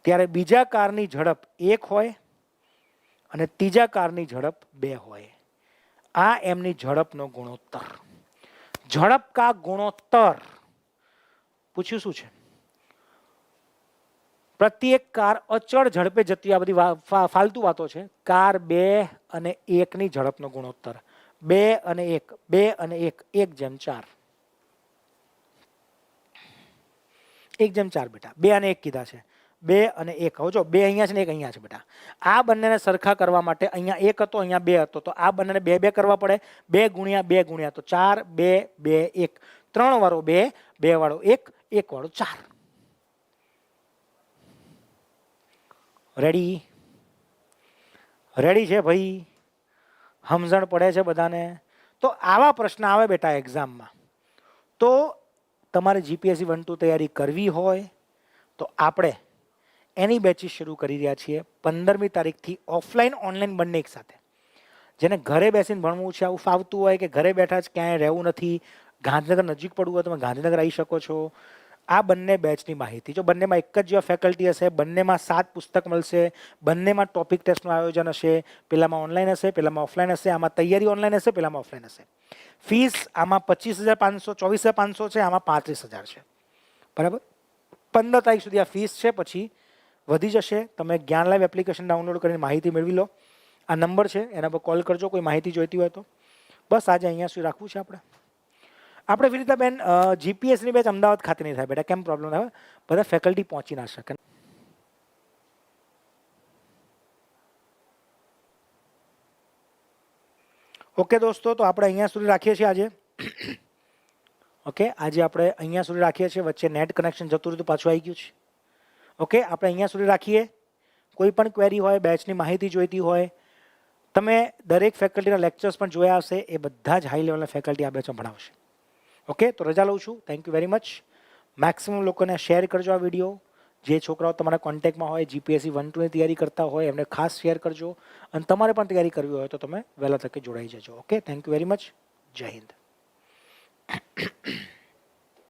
ત્યારે બીજા કારની ઝડપ 1 હોય અને ત્રીજા કારની ઝડપ 2 હોય. આ એમની ઝડપનો ગુણોત્તર. ઝડપ કા ગુણોત્તર પૂછ્યું શું છે? પ્રત્યેક કાર અચળ ઝડપે જતી, આ બધી ફાલતુ વાતો છે. કાર 2 અને 1 ની ઝડપનો ગુણોત્તર 2 અને 1, 2 અને 1, 1:4. 1:4 બેટા. 2 અને 1 કીધા છે. 2 અને 1. હવે જો 2 અહીંયા છે ને 1 અહીંયા છે બેટા. આ બંનેને સરખા કરવા માટે અહીંયા 1 હતો, અહીંયા 2 હતો, તો આ બંનેને 2 કરવા પડે. 2 ગુણ્યા 2 ગુણ્યા તો 4, 2 2 1. 3 વાળો 2, 2 વાળો 1, 1 વાળો 4. રેડી? રેડી છે ભાઈ? સમજણ પડે છે બધાને? તો આવા પ્રશ્ન આવે બેટા એક્ઝામમાં. તો તમારે જીપીએસસી 1-2 તૈયારી કરવી હોય તો આપણે એની બેચીસ શરૂ કરી રહ્યા છીએ 15મી તારીખથી, ઓફલાઈન ઓનલાઈન બંને એક સાથે. જેને ઘરે બેસીને ભણવું છે, આવું ફાવતું હોય કે ઘરે બેઠા જ ક્યાંય રહેવું નથી, ગાંધીનગર નજીક પડવું હોય તમે ગાંધીનગર આવી શકો છો. આ બંને બેચની માહિતી, જો બંનેમાં એક જ જેવા ફેકલ્ટી હશે, બંનેમાં 7 પુસ્તક મળશે, બંનેમાં ટોપિક ટેસ્ટનું આયોજન હશે. પેલામાં ઓનલાઈન હશે, પેલામાં ઓફલાઈન હશે. આમાં તૈયારી ઓનલાઈન હશે, પેલામાં ઓફલાઈન હશે. ફીસ આમાં 25,500, 24,500 છે, આમાં 35,000 છે. બરાબર? 15 તારીખ સુધી આ ફીસ છે, પછી વધી જશે. તમે જ્ઞાન લાઈવ એપ્લિકેશન ડાઉનલોડ કરીને માહિતી મેળવી લો. આ નંબર છે, એના પર કોલ કરજો કોઈ માહિતી જોઈતી હોય તો. બસ આજે અહીંયા સુધી રાખવું છે આપણે. આપણે વિનીતાબેન જીપીએસની બેચ અમદાવાદ ખાતે નહીં થાય બેટા. કેમ પ્રોબ્લેમ થાય? બધા ફેકલ્ટી પહોંચી ના શકે. ઓકે દોસ્તો, તો આપણે અહીંયા સુધી રાખીએ છીએ આજે. ઓકે, આજે આપણે અહીંયા સુધી રાખીએ છીએ. વચ્ચે નેટ કનેક્શન જતું રહ્યું તો પાછું આવી ગયું છે. ઓકે, આપણે અહીંયા સુધી રાખીએ. કોઈ પણ ક્વેરી હોય, બેચની માહિતી જોઈતી હોય, તમે દરેક ફેકલ્ટીના લેક્ચર્સ પણ જોયા હશે, એ બધા જ હાઈ લેવલના ફેકલ્ટી આ બેચમાં ભણાવશે. ઓકે, તો રજા લઉં છું. Thank you very much. Maximum લોકોને શેર કરજો આ વિડીયો. જે છોકરાઓ તમારા કોન્ટેક્ટમાં હોય જીપીએસસી 1-2ની તૈયારી કરતા હોય એમને ખાસ શેર કરજો અને તમારે પણ તૈયારી કરવી હોય તો તમે વહેલા તકે જોડાઈ જજો. Okay, thank you very much. જય હિન્દ.